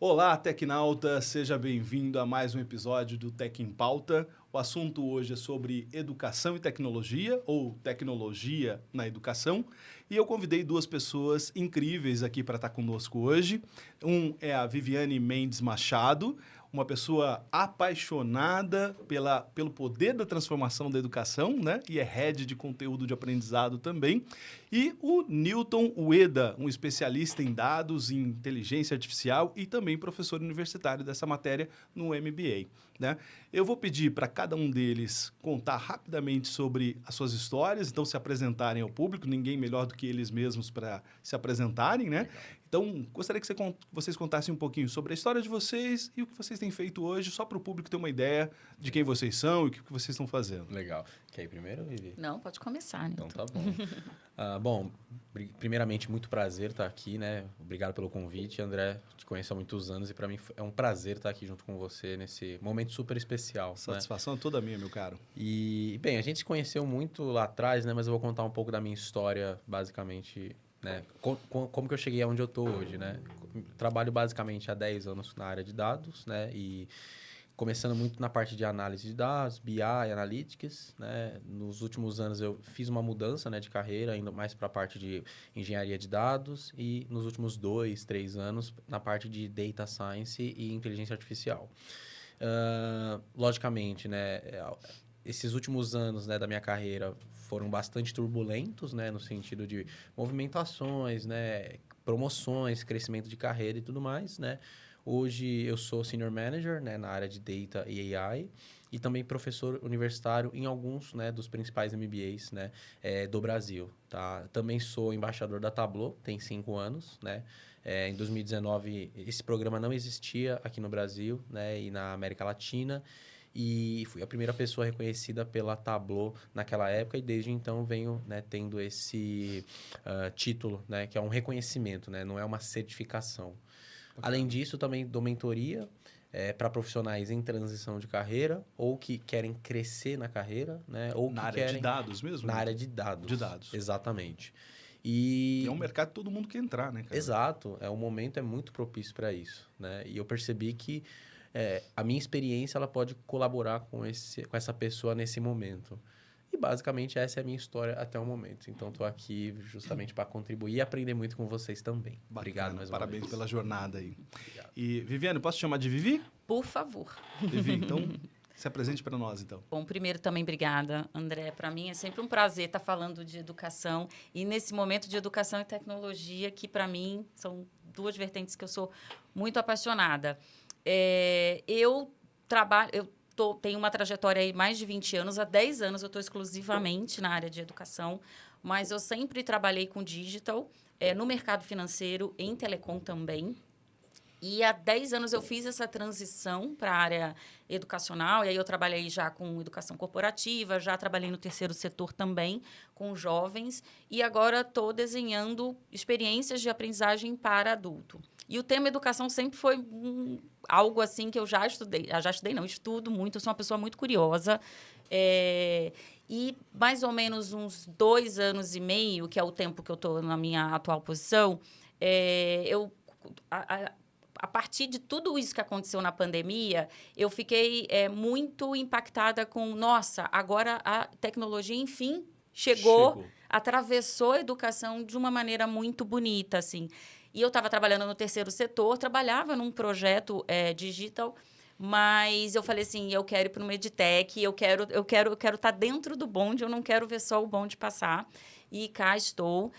Olá, Tecnauta, seja bem-vindo a mais um episódio do Tec em Pauta. O assunto hoje é sobre educação e tecnologia, ou tecnologia na educação. E eu convidei duas pessoas incríveis aqui para estar conosco hoje. Um é a Viviane Mendes Machado, uma pessoa apaixonada pelo poder da transformação da educação, né? E é head de conteúdo de aprendizado também. E o Newton Ueda, um especialista em dados, em inteligência artificial e também professor universitário dessa matéria no MBA, né? Eu vou pedir para cada um deles contar rapidamente sobre as suas histórias, então se apresentarem ao público, ninguém melhor do que eles mesmos para se apresentarem, né? Legal. Então, gostaria que vocês contassem um pouquinho sobre a história de vocês e o que vocês têm feito hoje, só para o público ter uma ideia de quem vocês são e o que vocês estão fazendo. Legal. Quer ir primeiro, Vivi? Não, pode começar, Nilton. Então tá bom. Bom, primeiramente, muito prazer estar aqui, né? Obrigado pelo convite, André. Te conheço há muitos anos e para mim é um prazer estar aqui junto com você nesse momento super especial. Satisfação toda minha, meu caro. E, bem, a gente se conheceu muito lá atrás, né? Mas eu vou contar um pouco da minha história, basicamente, né? Como que eu cheguei aonde eu tô hoje, né? Trabalho basicamente há 10 anos na área de dados, né? E começando muito na parte de análise de dados, BI, Analytics, né? Nos últimos anos eu fiz uma mudança, né, de carreira, indo mais para a parte de engenharia de dados e nos últimos 2, 3 anos na parte de Data Science e inteligência artificial. Logicamente, né, esses últimos anos, né, da minha carreira foram bastante turbulentos, né, no sentido de movimentações, né, promoções, crescimento de carreira e tudo mais, né. Hoje eu sou Senior Manager, né, na área de Data e AI e também professor universitário em alguns, né, dos principais MBAs, né, do Brasil. Tá? Também sou embaixador da Tableau, tem 5 anos. Né? Em 2019, esse programa não existia aqui no Brasil, né, e na América Latina. E fui a primeira pessoa reconhecida pela Tableau naquela época e desde então venho, né, tendo esse título, né, que é um reconhecimento, né, não é uma certificação. Além disso, também dou mentoria para profissionais em transição de carreira ou que querem crescer na carreira, né? Ou na que área querem... de dados mesmo? Na área de dados. De dados. Exatamente. É um mercado que todo mundo quer entrar, né, cara? Exato. O momento é muito propício para isso, né? E eu percebi que a minha experiência ela pode colaborar com essa pessoa nesse momento. E, basicamente, essa é a minha história até o momento. Então, estou aqui justamente para contribuir e aprender muito com vocês também. Bacana, Obrigado mais uma parabéns vez. pela jornada aí. Obrigado. E, Viviane, posso te chamar de Vivi? Por favor. Vivi, então, se apresente para nós, então. Bom, primeiro também obrigada, André. Para mim é sempre um prazer estar falando de educação e nesse momento de educação e tecnologia que, para mim, são duas vertentes que eu sou muito apaixonada. Eu tenho uma trajetória aí mais de 20 anos. Há 10 anos eu estou exclusivamente na área de educação, mas eu sempre trabalhei com digital, no mercado financeiro, em telecom também. E há 10 anos eu fiz essa transição para a área educacional, e aí eu trabalhei já com educação corporativa, já trabalhei no terceiro setor também, com jovens, e agora estou desenhando experiências de aprendizagem para adulto. E o tema educação sempre foi algo assim que eu já estudei. Estudo muito, eu sou uma pessoa muito curiosa. E mais ou menos uns 2 anos e meio, que é o tempo que eu estou na minha atual posição, a partir de tudo isso que aconteceu na pandemia, eu fiquei muito impactada com, nossa, agora a tecnologia, enfim, chegou, atravessou a educação de uma maneira muito bonita, assim. E eu estava trabalhando no terceiro setor, trabalhava num projeto digital, mas eu falei assim, eu quero ir para uma edtech, eu quero estar dentro do bonde, eu não quero ver só o bonde passar. E cá estou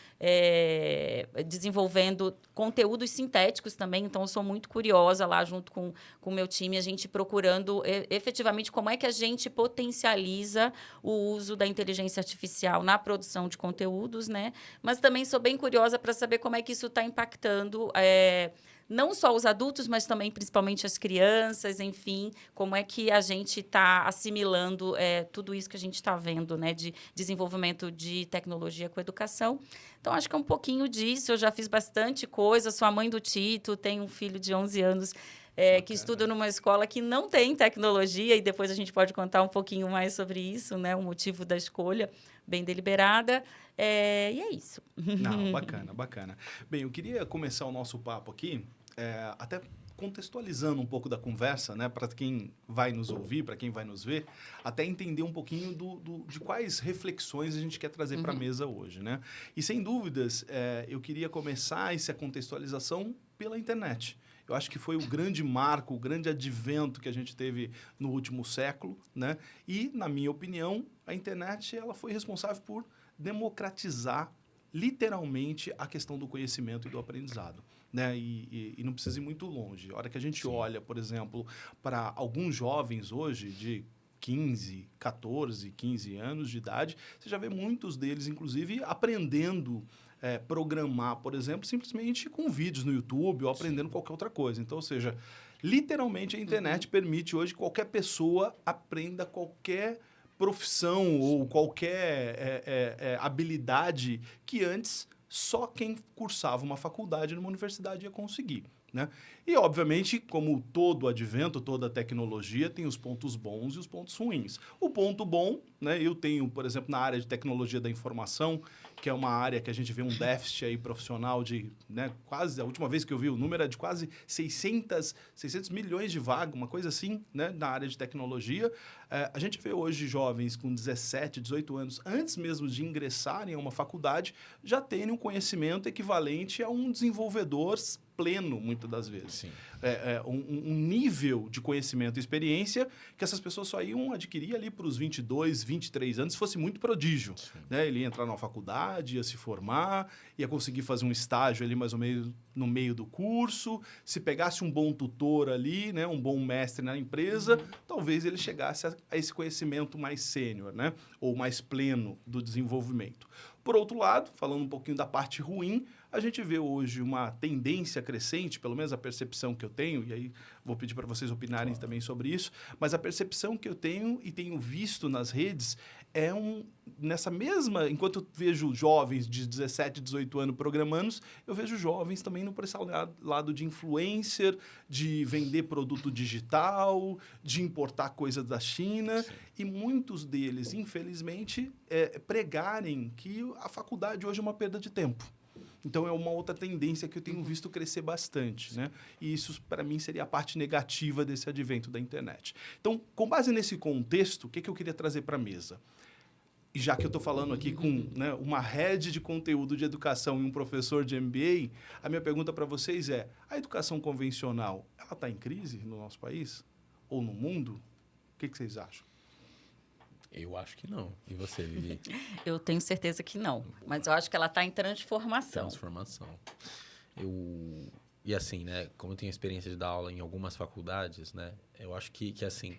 desenvolvendo conteúdos sintéticos também, então eu sou muito curiosa lá junto com o meu time, a gente procurando efetivamente como é que a gente potencializa o uso da inteligência artificial na produção de conteúdos, né? Mas também sou bem curiosa para saber como é que isso está impactando não só os adultos, mas também principalmente as crianças, enfim, como é que a gente está assimilando tudo isso que a gente está vendo, né, de desenvolvimento de tecnologia com educação. Então, acho que é um pouquinho disso, eu já fiz bastante coisa, sou a mãe do Tito, tenho um filho de 11 anos que estuda numa escola que não tem tecnologia, e depois a gente pode contar um pouquinho mais sobre isso, né, o motivo da escolha, bem deliberada. E é isso. Não, bacana, bacana. Bem, eu queria começar o nosso papo aqui, até contextualizando um pouco da conversa, né, para quem vai nos ouvir, para quem vai nos ver, até entender um pouquinho de quais reflexões a gente quer trazer para a mesa hoje, né? E, sem dúvidas, eu queria começar essa contextualização pela internet. Eu acho que foi o grande marco, o grande advento que a gente teve no último século, né? E, na minha opinião, a internet ela foi responsável por democratizar literalmente a questão do conhecimento e do aprendizado. Né? E não precisa ir muito longe. A hora que a gente olha, por exemplo, para alguns jovens hoje de 15, 14, 15 anos de idade, você já vê muitos deles, inclusive, aprendendo programar, por exemplo, simplesmente com vídeos no YouTube ou aprendendo qualquer outra coisa. Então, ou seja, literalmente a internet permite hoje que qualquer pessoa aprenda qualquer profissão ou qualquer habilidade que antes só quem cursava uma faculdade numa universidade ia conseguir, né? E, obviamente, como todo advento, toda tecnologia tem os pontos bons e os pontos ruins. O ponto bom, né, eu tenho, por exemplo, na área de tecnologia da informação, que é uma área que a gente vê um déficit aí profissional de, né, quase, a última vez que eu vi o número é de quase 600 milhões de vagas, uma coisa assim, né, na área de tecnologia. A gente vê hoje jovens com 17, 18 anos, antes mesmo de ingressarem a uma faculdade, já terem um conhecimento equivalente a um desenvolvedor pleno, muitas das vezes. Um nível de conhecimento e experiência que essas pessoas só iam adquirir ali para os 22, 23 anos, se fosse muito prodígio. Né? Ele ia entrar numa faculdade, ia se formar, ia conseguir fazer um estágio ali mais ou menos no meio do curso. Se pegasse um bom tutor ali, né, um bom mestre na empresa, talvez ele chegasse a esse conhecimento mais sênior, né, ou mais pleno do desenvolvimento. Por outro lado, falando um pouquinho da parte ruim, a gente vê hoje uma tendência crescente, pelo menos a percepção que eu tenho, e aí vou pedir para vocês opinarem também sobre isso, mas a percepção que eu tenho e tenho visto nas redes é nessa mesma... Enquanto eu vejo jovens de 17, 18 anos programando, eu vejo jovens também por esse lado de influencer, de vender produto digital, de importar coisas da China, e muitos deles, infelizmente, pregarem que a faculdade hoje é uma perda de tempo. Então, é uma outra tendência que eu tenho visto crescer bastante, né? E isso, para mim, seria a parte negativa desse advento da internet. Então, com base nesse contexto, o que eu queria trazer para a mesa? E já que eu estou falando aqui com, né, uma head de conteúdo de educação e um professor de MBA, a minha pergunta para vocês é, a educação convencional, ela está em crise no nosso país? Ou no mundo? O que vocês acham? Eu acho que não. E você, Vivi? Eu tenho certeza que não. Mas eu acho que ela está em transformação. E assim, né? Como eu tenho experiência de dar aula em algumas faculdades, né? Eu acho que assim,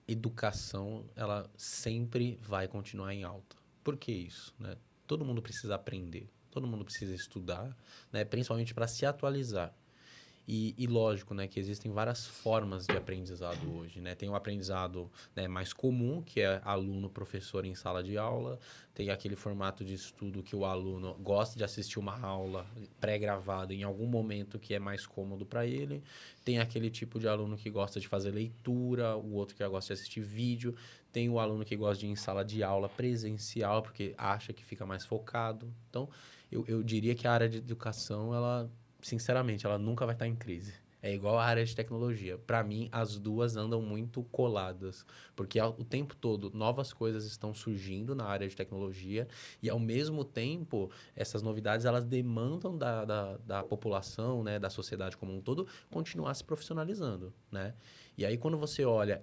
educação, ela sempre vai continuar em alta. Por que isso, né? Todo mundo precisa aprender. Todo mundo precisa estudar, né? Principalmente para se atualizar. E lógico, né, que existem várias formas de aprendizado hoje, né? Tem o aprendizado, né, mais comum, que é aluno-professor em sala de aula. Tem aquele formato de estudo que o aluno gosta de assistir uma aula pré-gravada em algum momento que é mais cômodo para ele. Tem aquele tipo de aluno que gosta de fazer leitura, o outro que gosta de assistir vídeo. Tem o aluno que gosta de ir em sala de aula presencial, porque acha que fica mais focado. Então, eu diria que a área de educação, ela... Sinceramente, ela nunca vai estar em crise. É igual a área de tecnologia. Para mim, as duas andam muito coladas. Porque o tempo todo, novas coisas estão surgindo na área de tecnologia. E, ao mesmo tempo, essas novidades, elas demandam da população, né, da sociedade como um todo, continuar se profissionalizando, né? E aí, quando você olha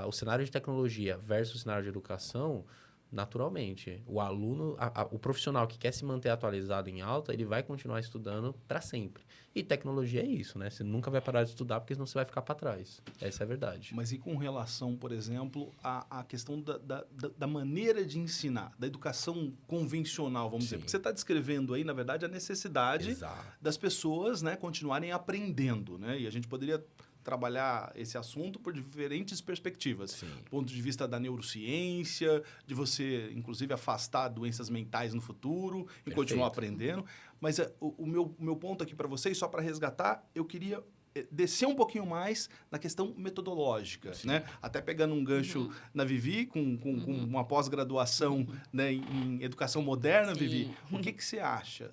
o cenário de tecnologia versus o cenário de educação... Naturalmente, o aluno, o profissional que quer se manter atualizado em alta, ele vai continuar estudando para sempre. E tecnologia é isso, né? Você nunca vai parar de estudar porque senão você vai ficar para trás. Essa é a verdade. Mas e com relação, por exemplo, à questão da maneira de ensinar, da educação convencional, vamos dizer? Porque você está descrevendo aí, na verdade, a necessidade das pessoas, né, continuarem aprendendo, né? E a gente poderia trabalhar esse assunto por diferentes perspectivas. Do ponto de vista da neurociência, de você, inclusive, afastar doenças mentais no futuro e continuar aprendendo. Mas o meu ponto aqui para vocês, só para resgatar, eu queria descer um pouquinho mais na questão metodológica, né? Até pegando um gancho na Vivi, com uma pós-graduação, né, em educação moderna, Vivi. O que você acha?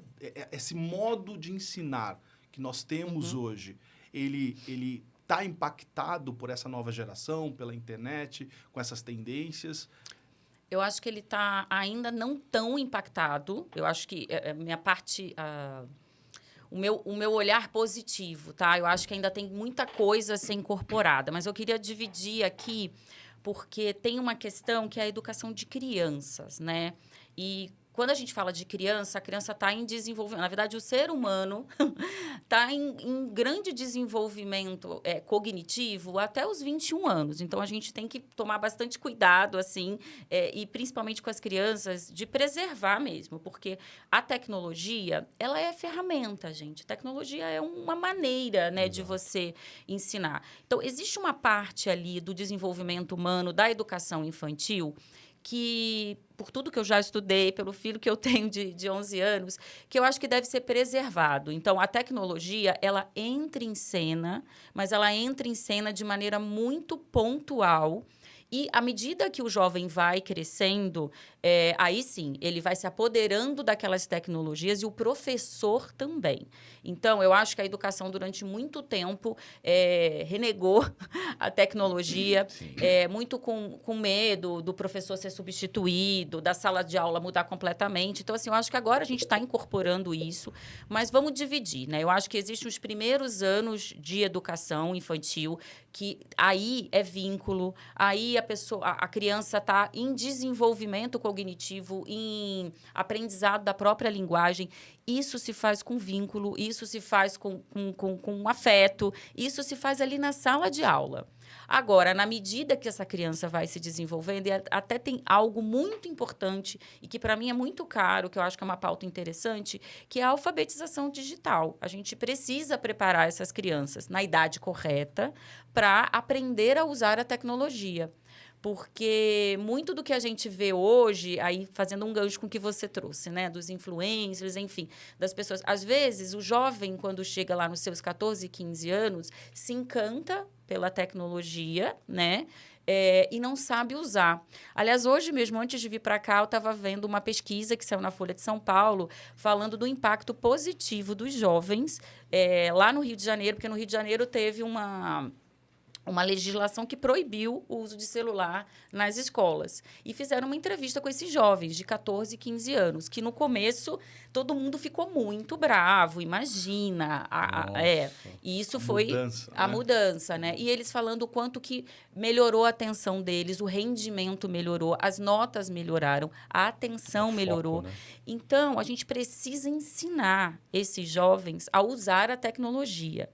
Esse modo de ensinar que nós temos hoje, ele está impactado por essa nova geração, pela internet, com essas tendências? Eu acho que ele está ainda não tão impactado. Eu acho que minha parte... O meu olhar positivo, tá? Eu acho que ainda tem muita coisa a ser incorporada, mas eu queria dividir aqui, porque tem uma questão que é a educação de crianças, né? E quando a gente fala de criança, a criança está em desenvolvimento. Na verdade, o ser humano está em grande desenvolvimento cognitivo até os 21 anos. Então, a gente tem que tomar bastante cuidado, assim, e principalmente com as crianças, de preservar mesmo. Porque a tecnologia, ela é ferramenta, gente. Tecnologia é uma maneira, né, de você ensinar. Então, existe uma parte ali do desenvolvimento humano, da educação infantil, que, por tudo que eu já estudei, pelo filho que eu tenho de 11 anos, que eu acho que deve ser preservado. Então, a tecnologia, ela entra em cena, mas ela entra em cena de maneira muito pontual. E, à medida que o jovem vai crescendo, aí sim, ele vai se apoderando daquelas tecnologias e o professor também. Então, eu acho que a educação, durante muito tempo, renegou a tecnologia, muito com medo do professor ser substituído, da sala de aula mudar completamente. Então, assim, eu acho que agora a gente está incorporando isso, mas vamos dividir, né? Eu acho que existem os primeiros anos de educação infantil, que aí é vínculo, aí a criança está em desenvolvimento cognitivo, em aprendizado da própria linguagem. Isso se faz com vínculo, isso se faz com afeto, isso se faz ali na sala de aula. Agora, na medida que essa criança vai se desenvolvendo, e até tem algo muito importante e que, para mim, é muito caro, que eu acho que é uma pauta interessante, que é a alfabetização digital. A gente precisa preparar essas crianças na idade correta para aprender a usar a tecnologia. Porque muito do que a gente vê hoje, aí fazendo um gancho com o que você trouxe, né? Dos influencers, enfim, das pessoas. Às vezes, o jovem, quando chega lá nos seus 14, 15 anos, se encanta pela tecnologia, né? E não sabe usar. Aliás, hoje mesmo, antes de vir para cá, eu estava vendo uma pesquisa que saiu na Folha de São Paulo, falando do impacto positivo dos jovens lá no Rio de Janeiro, porque no Rio de Janeiro teve uma legislação que proibiu o uso de celular nas escolas. E fizeram uma entrevista com esses jovens de 14, 15 anos, que no começo todo mundo ficou muito bravo, imagina. E isso foi a mudança, né? E eles falando o quanto que melhorou a atenção deles, o rendimento melhorou, as notas melhoraram, a atenção melhorou. Foco, né? Então, a gente precisa ensinar esses jovens a usar a tecnologia.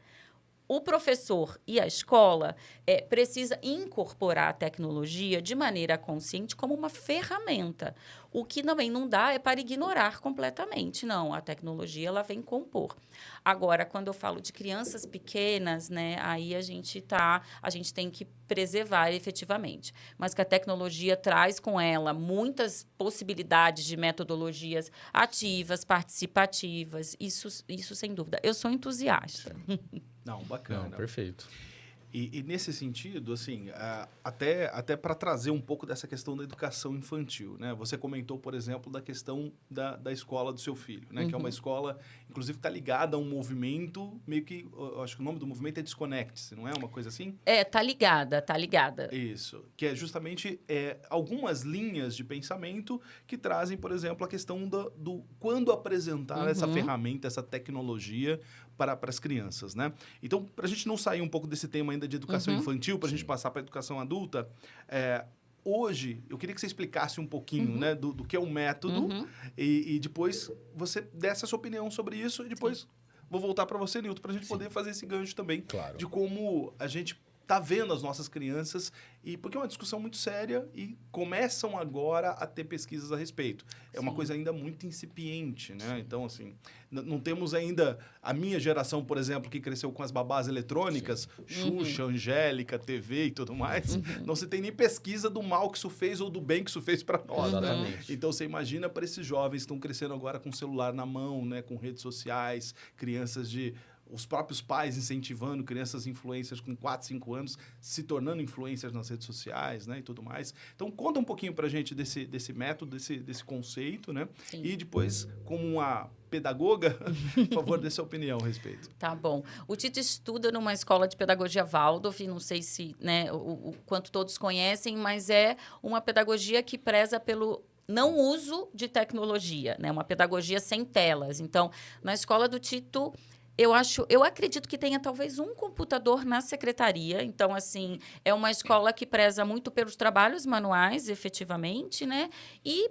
O professor e a escola precisa incorporar a tecnologia de maneira consciente como uma ferramenta. O que também não dá é para ignorar completamente. Não, a tecnologia ela vem compor. Agora, quando eu falo de crianças pequenas, né, aí a gente tem que preservar efetivamente. Mas que a tecnologia traz com ela muitas possibilidades de metodologias ativas, participativas, isso sem dúvida. Eu sou entusiasta. Não, bacana. Não, perfeito. E nesse sentido, assim, até para trazer um pouco dessa questão da educação infantil, né? Você comentou, por exemplo, da questão da escola do seu filho, né? Que é uma escola, inclusive, está ligada a um movimento, meio que, eu acho que o nome do movimento é Desconecte-se, não é uma coisa assim? Tá ligada. Isso, que é justamente algumas linhas de pensamento que trazem, por exemplo, a questão do quando apresentar essa ferramenta, essa tecnologia para as crianças, né? Então, para a gente não sair um pouco desse tema ainda de educação infantil, para a gente passar para a educação adulta, hoje, eu queria que você explicasse um pouquinho, né, do que é o método e depois você desse a sua opinião sobre isso e depois vou voltar para você, Nilton, para a gente poder fazer esse gancho também de como a gente está vendo as nossas crianças, porque é uma discussão muito séria e começam agora a ter pesquisas a respeito. É uma coisa ainda muito incipiente, né? Então, assim, não temos ainda a minha geração, por exemplo, que cresceu com as babás eletrônicas, Xuxa, Angélica, TV e tudo mais. Não se tem nem pesquisa do mal que isso fez ou do bem que isso fez para nós, né? Então, você imagina para esses jovens que estão crescendo agora com o celular na mão, né? Com redes sociais, crianças de os próprios pais incentivando crianças influencers com 4, 5 anos, se tornando influencers nas redes sociais, né, e tudo mais. Então, conta um pouquinho pra gente desse método, desse conceito, né? Sim. E depois, como uma pedagoga, por favor, dê sua opinião a respeito. Tá bom. O Tito estuda numa escola de pedagogia Waldorf, não sei se, né, o quanto todos conhecem, mas é uma pedagogia que preza pelo não uso de tecnologia, né? Uma pedagogia sem telas. Então, na escola do Tito, eu acredito que tenha talvez um computador na secretaria. Então, assim, é uma escola que preza muito pelos trabalhos manuais, efetivamente, né? E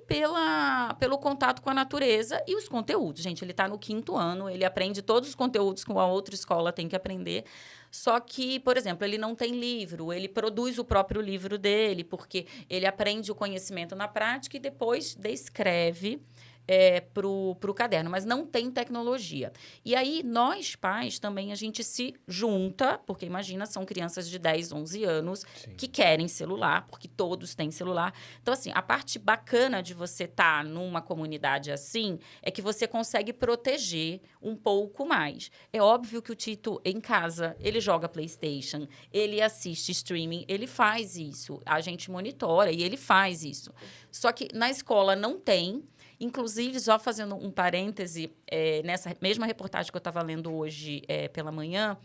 pelo contato com a natureza e os conteúdos. Gente, ele está no 5º ano, ele aprende todos os conteúdos que uma outra escola tem que aprender. Só que, por exemplo, ele não tem livro, ele produz o próprio livro dele, porque ele aprende o conhecimento na prática e depois descreve para o caderno, mas não tem tecnologia. E aí, nós, pais, também a gente se junta, porque imagina, são crianças de 10, 11 anos Sim. que querem celular, porque todos têm celular. Então, assim, a parte bacana de você estar numa comunidade assim é que você consegue proteger um pouco mais. É óbvio que o Tito, em casa, ele joga PlayStation, ele assiste streaming, ele faz isso. A gente monitora e ele faz isso. Só que na escola não tem. Inclusive, só fazendo um parêntese, nessa mesma reportagem que eu estava lendo hoje pela manhã,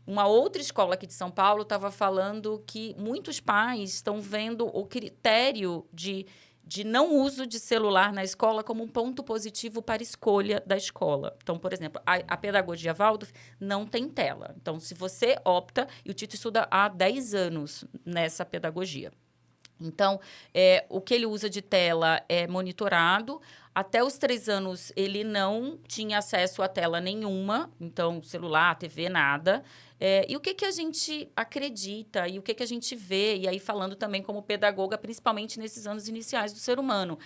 uma outra escola aqui de São Paulo estava falando que muitos pais estão vendo o critério de não uso de celular na escola como um ponto positivo para a escolha da escola. Então, por exemplo, a pedagogia Waldorf não tem tela. Então, se você opta, e o Tito estuda há 10 anos nessa pedagogia. Então, o que ele usa de tela é monitorado. Até os 3 anos, ele não tinha acesso a tela nenhuma. Então, celular, TV, nada. E o que a gente acredita e o que a gente vê, e aí falando também como pedagoga, principalmente nesses anos iniciais do ser humano,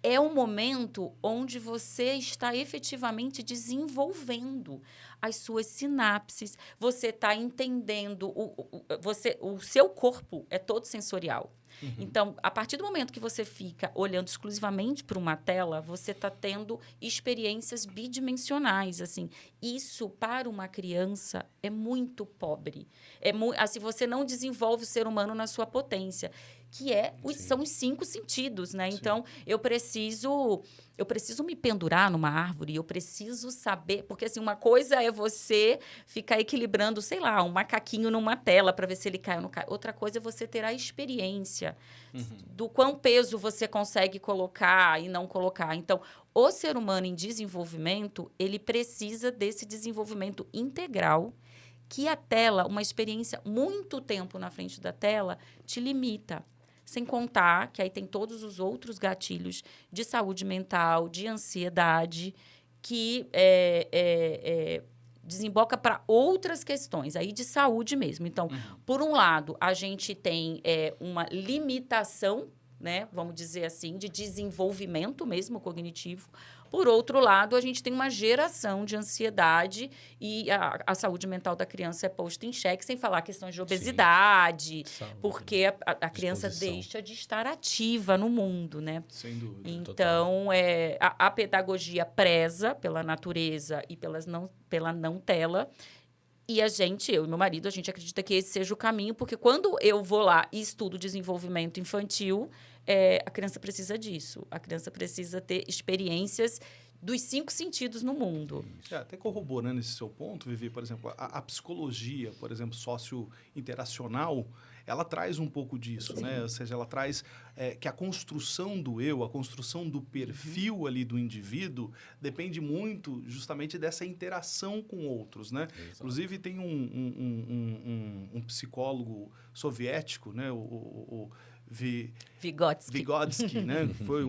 é um momento onde você está efetivamente desenvolvendo as suas sinapses, você está entendendo, o seu corpo é todo sensorial. Uhum. Então, a partir do momento que você fica olhando exclusivamente para uma tela, você está tendo experiências bidimensionais. Assim, isso, para uma criança, é muito pobre. Assim, você não desenvolve o ser humano na sua potência, que são os 5 sentidos, né? Sim. Então, eu preciso me pendurar numa árvore, eu preciso saber... Porque, assim, uma coisa é você ficar equilibrando, sei lá, um macaquinho numa tela para ver se ele cai ou não cai. Outra coisa é você ter a experiência do quão peso você consegue colocar e não colocar. Então, o ser humano em desenvolvimento, ele precisa desse desenvolvimento integral, que a tela, uma experiência muito tempo na frente da tela, te limita. Sem contar que aí tem todos os outros gatilhos de saúde mental, de ansiedade, que desemboca para outras questões, aí de saúde mesmo. Então, por um lado, a gente tem uma limitação, né, vamos dizer assim, de desenvolvimento mesmo cognitivo. Por outro lado, a gente tem uma geração de ansiedade e a saúde mental da criança é posta em xeque, sem falar questões de obesidade, porque a criança deixa de estar ativa no mundo, né? Sem dúvida. Então, a pedagogia preza pela natureza e pela não tela. E eu e meu marido, a gente acredita que esse seja o caminho, porque quando eu vou lá e estudo desenvolvimento infantil, a criança precisa disso. A criança precisa ter experiências dos 5 sentidos no mundo. Até corroborando esse seu ponto, Vivi, por exemplo, a psicologia, por exemplo, socio-interacional, ela traz um pouco disso, Sim. né? Ou seja, ela traz que a construção do eu, a construção do perfil ali do indivíduo depende muito justamente dessa interação com outros, né? Exato. Inclusive, tem um psicólogo soviético, né? O Vygotsky, né? Foi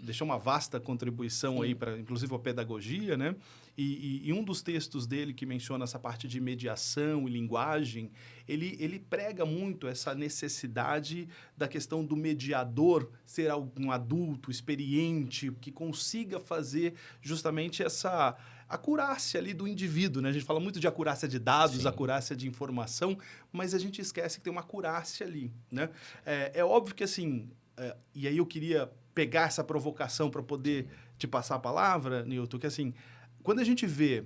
deixou uma vasta contribuição aí para, inclusive, a pedagogia, né? E um dos textos dele que menciona essa parte de mediação e linguagem, ele prega muito essa necessidade da questão do mediador ser um adulto experiente que consiga fazer justamente essa acurácia ali do indivíduo, né? A gente fala muito de acurácia de dados, Sim. acurácia de informação, mas a gente esquece que tem uma acurácia ali, né? É óbvio que, assim, e aí eu queria pegar essa provocação para poder te passar a palavra, Nilton, que, assim, quando a gente vê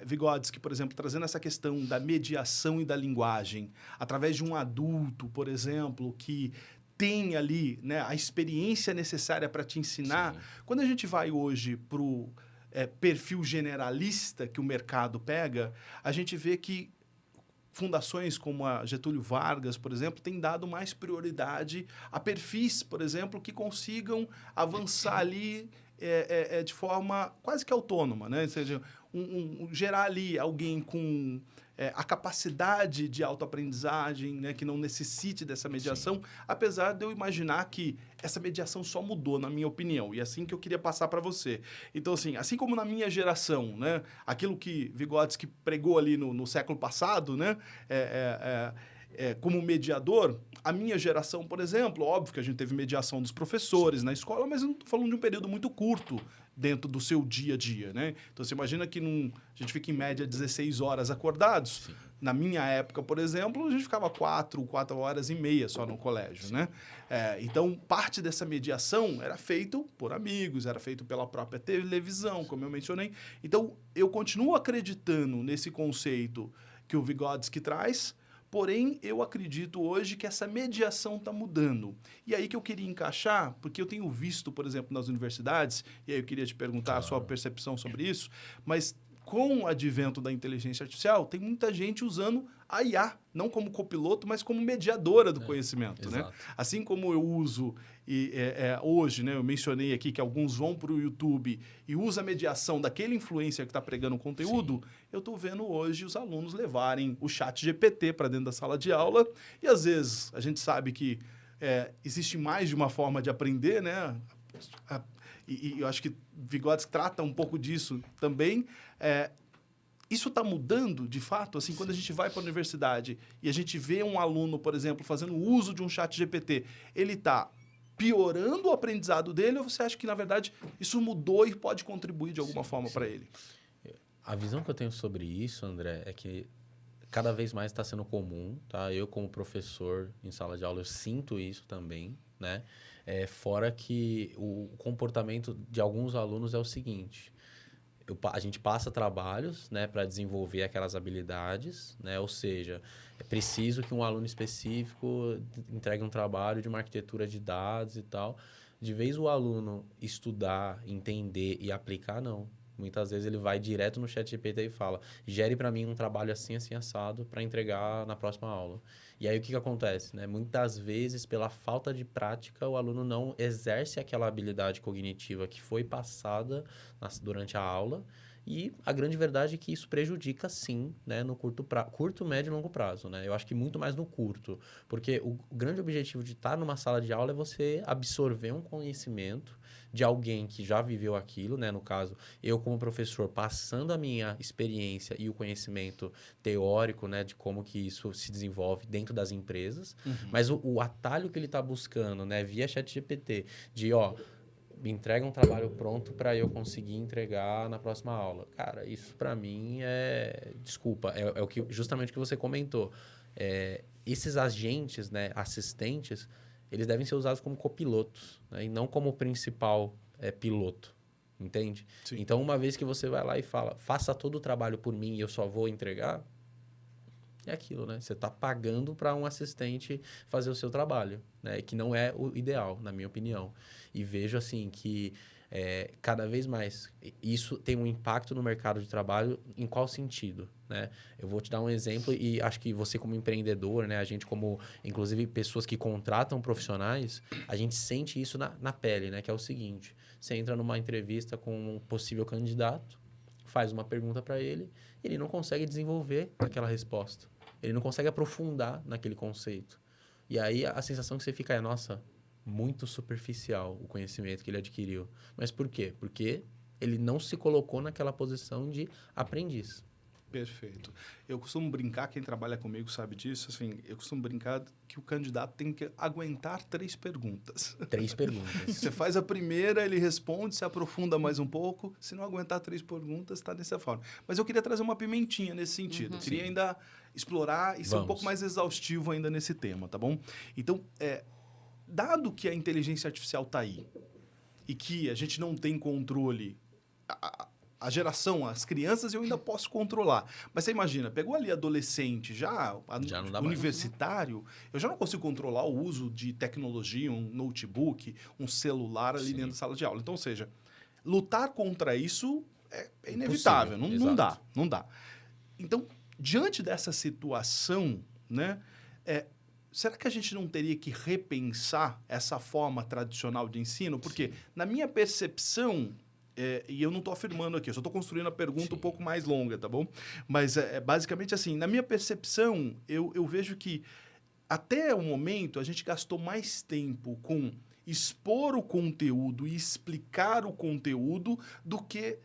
Vygotsky, por exemplo, trazendo essa questão da mediação e da linguagem, através de um adulto, por exemplo, que tem ali, né, a experiência necessária para te ensinar. Sim. Quando a gente vai hoje para o perfil generalista que o mercado pega, a gente vê que fundações como a Getúlio Vargas, por exemplo, têm dado mais prioridade a perfis, por exemplo, que consigam avançar ali de forma quase que autônoma, né? Ou seja, gerar ali alguém com a capacidade de autoaprendizagem, né? Que não necessite dessa mediação, apesar de eu imaginar que essa mediação só mudou, na minha opinião, e é assim que eu queria passar para você. Então, assim como na minha geração, né? Aquilo que Vygotsky pregou ali no século passado, né? Como mediador, a minha geração, por exemplo, óbvio que a gente teve mediação dos professores na escola, mas eu não estou falando de um período muito curto dentro do seu dia a dia, né? Então, você imagina que a gente fica em média 16 horas acordados. Sim. Na minha época, por exemplo, a gente ficava 4 horas e meia só no colégio, né? Então, parte dessa mediação era feito por amigos, era feito pela própria televisão, como eu mencionei. Então, eu continuo acreditando nesse conceito que o Vygotsky traz, porém, eu acredito hoje que essa mediação está mudando. E aí que eu queria encaixar, porque eu tenho visto, por exemplo, nas universidades, e aí eu queria te perguntar a sua percepção sobre isso, mas com o advento da inteligência artificial, tem muita gente usando a IA, não como copiloto, mas como mediadora do conhecimento, né? Assim como eu uso hoje, né? Eu mencionei aqui que alguns vão para o YouTube e usam a mediação daquele influencer que está pregando o conteúdo, eu estou vendo hoje os alunos levarem o ChatGPT para dentro da sala de aula e, às vezes, a gente sabe que existe mais de uma forma de aprender, né? E eu acho que Vygotsky trata um pouco disso também. Isso está mudando, de fato? Assim, quando a gente vai para a universidade e a gente vê um aluno, por exemplo, fazendo uso de um chat GPT, ele está piorando o aprendizado dele ou você acha que, na verdade, isso mudou e pode contribuir de alguma forma para ele? A visão que eu tenho sobre isso, André, é que cada vez mais está sendo comum, tá? Eu, como professor em sala de aula, eu sinto isso também, né? Fora que o comportamento de alguns alunos é o seguinte: a gente passa trabalhos, né, para desenvolver aquelas habilidades, né? Ou seja, é preciso que um aluno específico entregue um trabalho de uma arquitetura de dados e tal. De vez o aluno estudar, entender e aplicar, não. Muitas vezes ele vai direto no ChatGPT e fala: gere para mim um trabalho assim, assim, assado para entregar na próxima aula. E aí o que acontece, né? Muitas vezes, pela falta de prática, o aluno não exerce aquela habilidade cognitiva que foi passada durante a aula. E a grande verdade é que isso prejudica, sim, né, no curto, médio e longo prazo, né? Eu acho que muito mais no curto, porque o grande objetivo de estar numa sala de aula é você absorver um conhecimento de alguém que já viveu aquilo, né? No caso, eu como professor, passando a minha experiência e o conhecimento teórico, né, de como que isso se desenvolve dentro das empresas, mas o atalho que ele está buscando, né, via ChatGPT, de, me entrega um trabalho pronto para eu conseguir entregar na próxima aula. Cara, isso para mim desculpa, é o que, justamente o que você comentou. Esses agentes, né, assistentes, eles devem ser usados como copilotos, né, e não como principal piloto, entende? Sim. Então, uma vez que você vai lá e fala, faça todo o trabalho por mim e eu só vou entregar, é aquilo, né? Você está pagando para um assistente fazer o seu trabalho, né? Que não é o ideal, na minha opinião. E vejo, assim, que cada vez mais isso tem um impacto no mercado de trabalho. Em qual sentido, né? Eu vou te dar um exemplo e acho que você como empreendedor, né? A gente como, inclusive, pessoas que contratam profissionais, a gente sente isso na pele, né? Que é o seguinte: você entra numa entrevista com um possível candidato, faz uma pergunta para ele não consegue desenvolver aquela resposta. Ele não consegue aprofundar naquele conceito. E aí a sensação que você fica nossa, muito superficial o conhecimento que ele adquiriu. Mas por quê? Porque ele não se colocou naquela posição de aprendiz. Perfeito. Eu costumo brincar, quem trabalha comigo sabe disso, assim, eu costumo brincar que o candidato tem que aguentar 3 perguntas. 3 perguntas. Você faz a primeira, ele responde, se aprofunda mais um pouco. Se não aguentar 3 perguntas, está dessa forma. Mas eu queria trazer uma pimentinha nesse sentido. Queria ainda explorar e ser um pouco mais exaustivo ainda nesse tema, tá bom? Então, dado que a inteligência artificial está aí e que a gente não tem controle... a geração, as crianças, eu ainda posso controlar. Mas você imagina, pegou ali adolescente, já não dá universitário, eu já não consigo controlar o uso de tecnologia, um notebook, um celular ali dentro da sala de aula. Então, ou seja, lutar contra isso é inevitável, não dá. Então, diante dessa situação, né, será que a gente não teria que repensar essa forma tradicional de ensino? Porque, na minha percepção, e eu não estou afirmando aqui, eu só estou construindo a pergunta um pouco mais longa, tá bom? Mas, basicamente assim, na minha percepção, eu vejo que, até o momento, a gente gastou mais tempo com expor o conteúdo e explicar o conteúdo do que,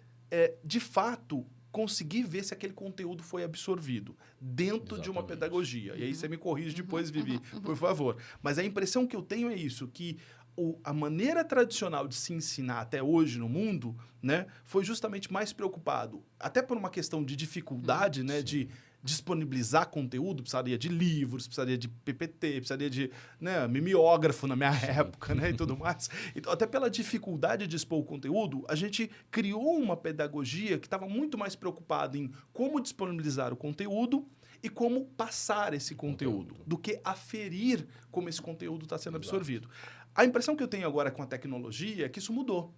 de fato, conseguir ver se aquele conteúdo foi absorvido dentro de uma pedagogia. E aí você me corrige depois, Vivi, por favor. Mas a impressão que eu tenho é isso, que a maneira tradicional de se ensinar até hoje no mundo, né, foi justamente mais preocupado, até por uma questão de dificuldade, né, de disponibilizar conteúdo, precisaria de livros, precisaria de PPT, precisaria de, né, mimeógrafo na minha época, né, e tudo mais. Então, até pela dificuldade de expor o conteúdo, a gente criou uma pedagogia que estava muito mais preocupada em como disponibilizar o conteúdo e como passar esse conteúdo, do que aferir como esse conteúdo está sendo absorvido. A impressão que eu tenho agora com a tecnologia é que isso mudou.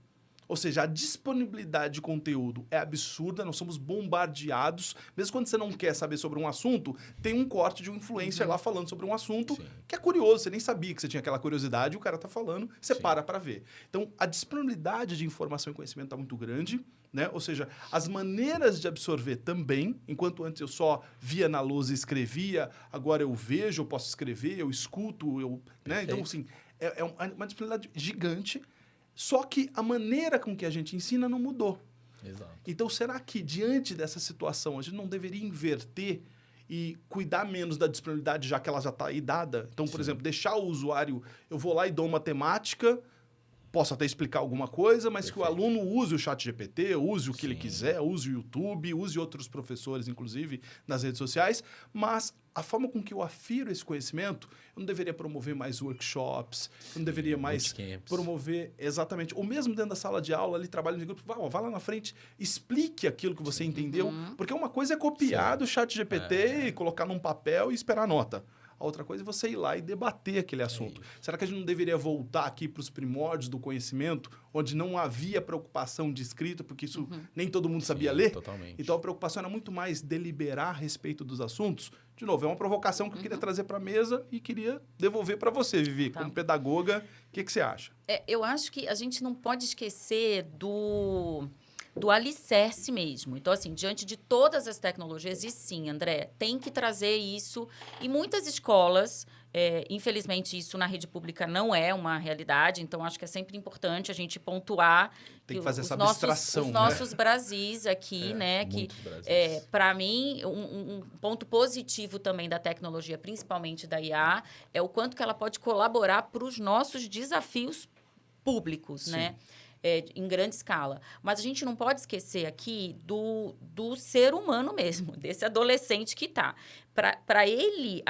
Ou seja, a disponibilidade de conteúdo é absurda, nós somos bombardeados. Mesmo quando você não quer saber sobre um assunto, tem um corte de um influencer lá falando sobre um assunto que é curioso, você nem sabia que você tinha aquela curiosidade, e o cara está falando, você para ver. Então, a disponibilidade de informação e conhecimento está muito grande, né? Ou seja, as maneiras de absorver também, enquanto antes eu só via na lousa e escrevia, agora eu vejo, eu posso escrever, eu escuto, né? Então, assim, é uma disponibilidade gigante. Só que a maneira com que a gente ensina não mudou. Exato. Então, será que, diante dessa situação, a gente não deveria inverter e cuidar menos da disponibilidade, já que ela já está aí dada? Então, por exemplo, deixar o usuário... Eu vou lá e dou matemática, posso até explicar alguma coisa, mas que o aluno use o ChatGPT, use o que ele quiser, use o YouTube, use outros professores, inclusive, nas redes sociais, mas a forma com que eu afiro esse conhecimento, eu não deveria promover mais workshops, eu não deveria mais promover, exatamente, ou mesmo dentro da sala de aula, ali, trabalho de grupo, vá lá na frente, explique aquilo que você entendeu, porque uma coisa é copiar do ChatGPT e colocar num papel e esperar a nota. A outra coisa é você ir lá e debater aquele assunto. Será que a gente não deveria voltar aqui para os primórdios do conhecimento, onde não havia preocupação de escrita, porque isso nem todo mundo sabia ler? Totalmente. Então, a preocupação era muito mais deliberar a respeito dos assuntos. De novo, é uma provocação que eu queria trazer para a mesa e queria devolver para você, Vivi, como pedagoga. O que você acha? Eu acho que a gente não pode esquecer do alicerce mesmo. Então, assim, diante de todas as tecnologias, e sim, André, tem que trazer isso. E muitas escolas, infelizmente, isso na rede pública não é uma realidade, então acho que é sempre importante a gente pontuar tem que fazer essa abstração, os nossos Brasis aqui, né? Que, para mim, um ponto positivo também da tecnologia, principalmente da IA, é o quanto que ela pode colaborar para os nossos desafios públicos, né? Em grande escala. Mas a gente não pode esquecer aqui do ser humano mesmo, desse adolescente que está. Para ele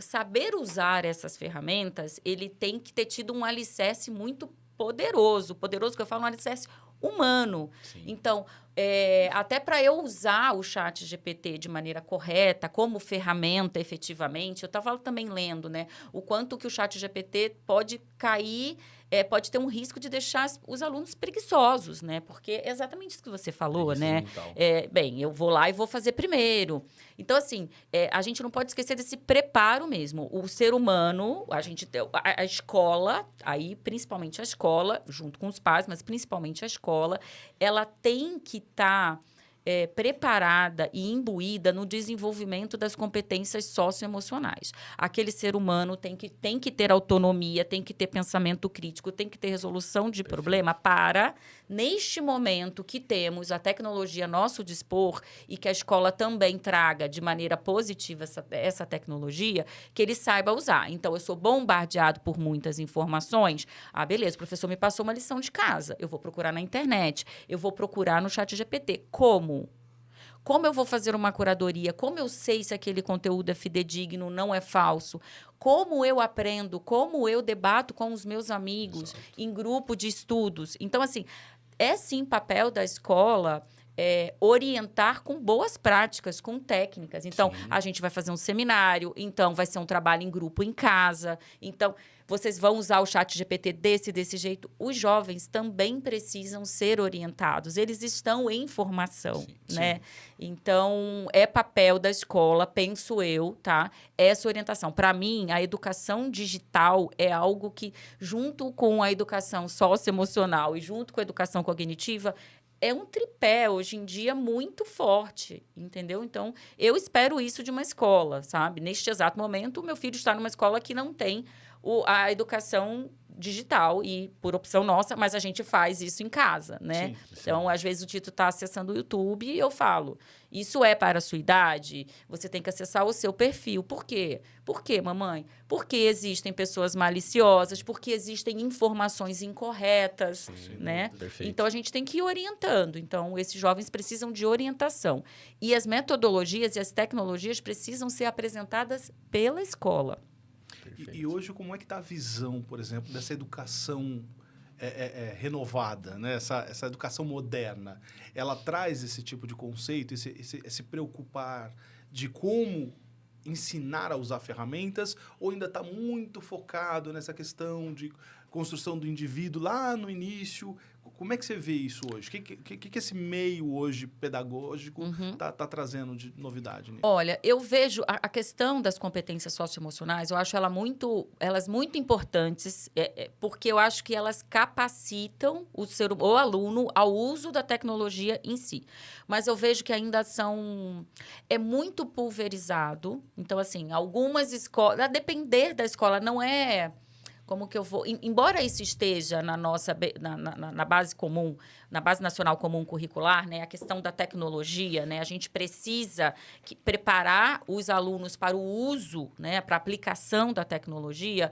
saber usar essas ferramentas, ele tem que ter tido um alicerce muito poderoso. Poderoso que eu falo, um alicerce humano. Então, até para eu usar o ChatGPT de maneira correta, como ferramenta efetivamente, eu estava também lendo, né, o quanto que o ChatGPT pode cair, pode ter um risco de deixar os alunos preguiçosos, né? Porque é exatamente isso que você falou, né? Bem, eu vou lá e vou fazer primeiro. Então, assim, a gente não pode esquecer desse preparo mesmo. O ser humano, a escola, aí principalmente a escola, junto com os pais, mas principalmente a escola, ela tem que estar preparada e imbuída no desenvolvimento das competências socioemocionais. Aquele ser humano tem que ter autonomia, tem que ter pensamento crítico, tem que ter resolução de problema para, neste momento que temos a tecnologia a nosso dispor e que a escola também traga de maneira positiva essa tecnologia, que ele saiba usar. Então, eu sou bombardeado por muitas informações. Beleza, o professor me passou uma lição de casa. Eu vou procurar na internet, eu vou procurar no ChatGPT. Como eu vou fazer uma curadoria? Como eu sei se aquele conteúdo é fidedigno, não é falso? Como eu aprendo? Como eu debato com os meus amigos em grupo de estudos? Então, assim, é sim papel da escola orientar com boas práticas, com técnicas. Então, a gente vai fazer um seminário, então vai ser um trabalho em grupo em casa, então vocês vão usar o ChatGPT desse jeito. Os jovens também precisam ser orientados, eles estão em formação, né? Então, é papel da escola, penso eu, tá? Essa orientação. Para mim, a educação digital é algo que, junto com a educação socioemocional e junto com a educação cognitiva, é um tripé, hoje em dia, muito forte, entendeu? Então, eu espero isso de uma escola, sabe? Neste exato momento, o meu filho está numa escola que não tem a educação digital e por opção nossa, mas a gente faz isso em casa, né? Então, às vezes, o Tito está acessando o YouTube e eu falo, isso é para a sua idade? Você tem que acessar o seu perfil. Por quê? Por quê, mamãe? Porque existem pessoas maliciosas, porque existem informações incorretas, né? Perfeito. Então, a gente tem que ir orientando. Então, esses jovens precisam de orientação. E as metodologias e as tecnologias precisam ser apresentadas pela escola. E hoje, como é que está a visão, por exemplo, dessa educação renovada, né? Essa educação moderna? Ela traz esse tipo de conceito, esse preocupar de como ensinar a usar ferramentas, ou ainda está muito focado nessa questão de construção do indivíduo lá no início? Como é que você vê isso hoje? O que esse meio hoje pedagógico tá trazendo de novidade nisso? Olha, eu vejo a questão das competências socioemocionais, eu acho elas muito importantes, porque eu acho que elas capacitam o aluno ao uso da tecnologia em si. Mas eu vejo que ainda é muito pulverizado. Então, assim, algumas escolas, a depender da escola, não é... Como que eu vou... Embora isso esteja na nossa na base comum, na base nacional comum curricular, né, a questão da tecnologia, né, a gente precisa preparar os alunos para o uso, né, para a aplicação da tecnologia.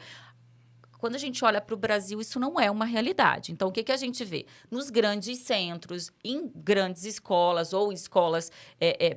Quando a gente olha para o Brasil, isso não é uma realidade. Então, o que a gente vê? Nos grandes centros, em grandes escolas ou escolas,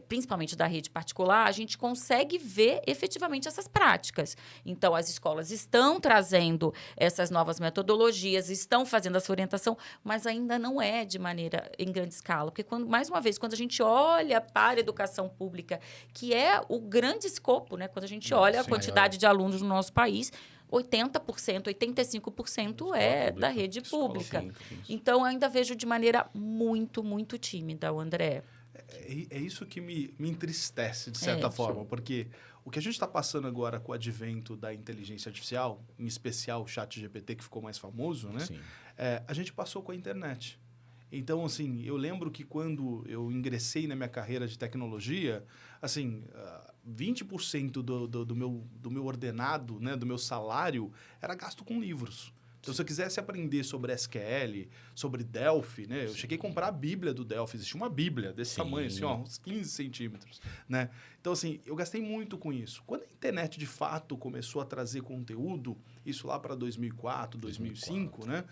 principalmente da rede particular, a gente consegue ver efetivamente essas práticas. Então, as escolas estão trazendo essas novas metodologias, estão fazendo essa orientação, mas ainda não é de maneira em grande escala. Porque, mais uma vez, quando a gente olha para a educação pública, que é o grande escopo, né? Quando a gente olha a quantidade de alunos no nosso país, 80%, 85% é da rede pública. Então, eu ainda vejo de maneira muito, muito tímida, o André. É isso que me entristece, de certa forma, porque o que a gente está passando agora com o advento da inteligência artificial, em especial o ChatGPT, que ficou mais famoso, né? A gente passou com a internet. Então, assim, eu lembro que quando eu ingressei na minha carreira de tecnologia, assim, 20% do meu ordenado, né, do meu salário, era gasto com livros. Então, se eu quisesse aprender sobre SQL, sobre Delphi, né, eu cheguei a comprar a Bíblia do Delphi. Existia uma Bíblia desse tamanho, assim, ó, uns 15 centímetros, né? Então, assim, eu gastei muito com isso. Quando a internet, de fato, começou a trazer conteúdo, isso lá para 2004, 2005, né?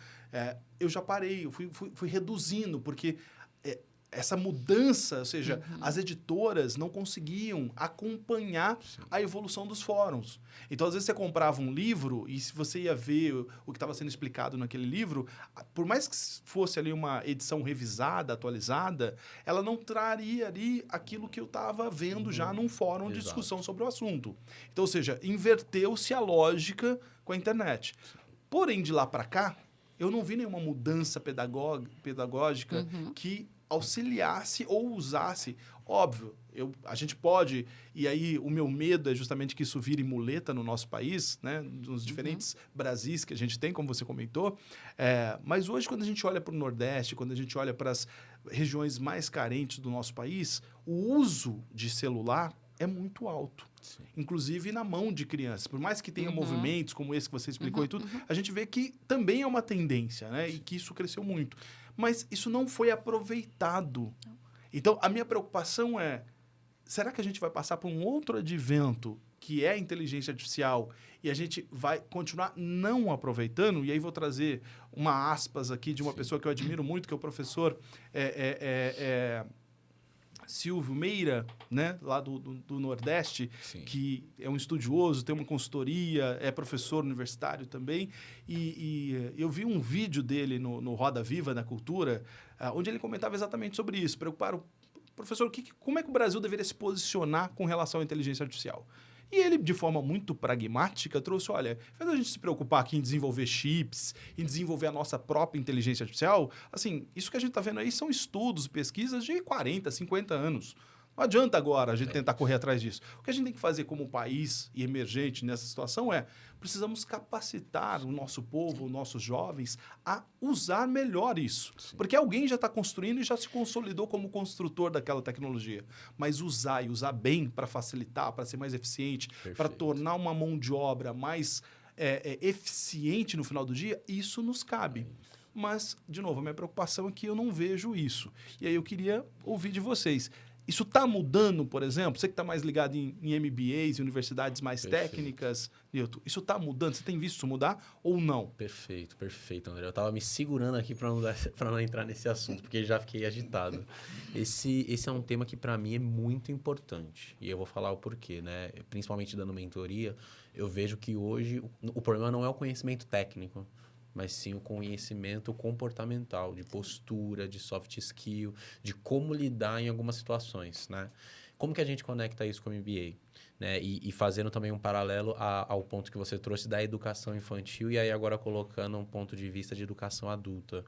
Eu já parei, eu fui reduzindo, porque essa mudança, ou seja, as editoras não conseguiam acompanhar a evolução dos fóruns. Então, às vezes, você comprava um livro e se você ia ver o que estava sendo explicado naquele livro, por mais que fosse ali uma edição revisada, atualizada, ela não traria ali aquilo que eu estava vendo já num fórum de discussão sobre o assunto. Então, ou seja, inverteu-se a lógica com a internet. Porém, de lá para cá, eu não vi nenhuma mudança pedagógica que auxiliasse ou usasse. Óbvio, a gente pode, e aí o meu medo é justamente que isso vire muleta no nosso país, né? Nos diferentes Brasis que a gente tem, como você comentou. Mas hoje, quando a gente olha para o Nordeste, quando a gente olha para as regiões mais carentes do nosso país, o uso de celular é muito alto. Inclusive na mão de crianças. Por mais que tenha movimentos como esse que você explicou e tudo, a gente vê que também é uma tendência, né? E que isso cresceu muito. Mas isso não foi aproveitado. Então, a minha preocupação é, será que a gente vai passar por um outro advento, que é a inteligência artificial, e a gente vai continuar não aproveitando? E aí vou trazer uma aspas aqui de uma pessoa que eu admiro muito, que é o professor Silvio Meira, né, lá do Nordeste, Sim. que é um estudioso, tem uma consultoria, é professor universitário também. E eu vi um vídeo dele no Roda Viva, na Cultura, onde ele comentava exatamente sobre isso. Preocuparam, professor, como é que o Brasil deveria se posicionar com relação à inteligência artificial? E ele, de forma muito pragmática, trouxe, olha, ao invés da gente se preocupar aqui em desenvolver chips, em desenvolver a nossa própria inteligência artificial, assim, isso que a gente está vendo aí são estudos, pesquisas de 40, 50 anos. Não adianta agora a gente tentar correr atrás disso. O que a gente tem que fazer como país e emergente nessa situação precisamos capacitar o nosso povo, os nossos jovens, a usar melhor isso. Sim. Porque alguém já está construindo e já se consolidou como construtor daquela tecnologia. Mas usar e usar bem para facilitar, para ser mais eficiente, para Perfeito. tornar uma mão de obra mais eficiente no final do dia, isso nos cabe. Mas, de novo, a minha preocupação é que eu não vejo isso. E aí eu queria ouvir de vocês. Isso está mudando, por exemplo? Você que está mais ligado em MBAs, em universidades mais Perfeito. técnicas, Nilton, isso está mudando? Você tem visto isso mudar ou não? Perfeito, perfeito, André. Eu tava me segurando aqui para não entrar nesse assunto, porque já fiquei agitado. Esse é um tema que para mim é muito importante. E eu vou falar o porquê, né? Principalmente dando mentoria, eu vejo que hoje o problema não é o conhecimento técnico, mas sim o conhecimento comportamental, de postura, de soft skill, de como lidar em algumas situações, né? Como que a gente conecta isso com o MBA? Né? E fazendo também um paralelo ao ponto que você trouxe da educação infantil e aí agora colocando um ponto de vista de educação adulta.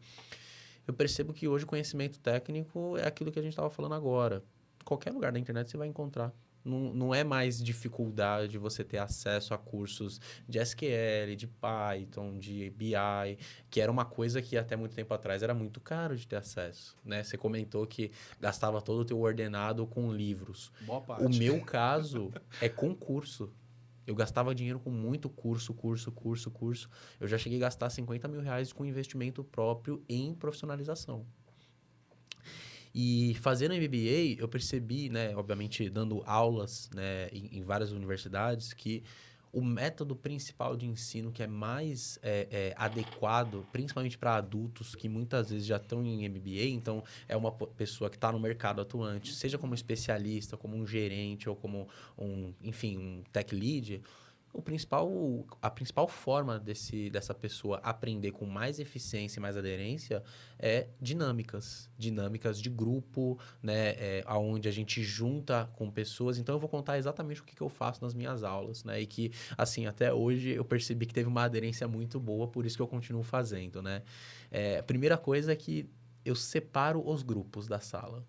Eu percebo que hoje o conhecimento técnico é aquilo que a gente estava falando agora. Qualquer lugar da internet você vai encontrar. Não é mais dificuldade você ter acesso a cursos de SQL, de Python, de BI, que era uma coisa que até muito tempo atrás era muito caro de ter acesso, né? Você comentou que gastava todo o teu ordenado com livros. Boa parte. O meu caso é com curso. Eu gastava dinheiro com muito curso. Eu já cheguei a gastar 50 mil reais com investimento próprio em profissionalização. E fazendo MBA, eu percebi, né, obviamente dando aulas, né, em várias universidades, que o método principal de ensino que é mais adequado, principalmente para adultos que muitas vezes já estão em MBA, então é uma pessoa que está no mercado atuante, seja como especialista, como um gerente ou como um tech lead, a principal forma dessa pessoa aprender com mais eficiência e mais aderência é dinâmicas de grupo, né, onde a gente junta com pessoas. Então, eu vou contar exatamente o que eu faço nas minhas aulas, né, e que, assim, até hoje eu percebi que teve uma aderência muito boa, por isso que eu continuo fazendo, né. A primeira coisa é que eu separo os grupos da sala.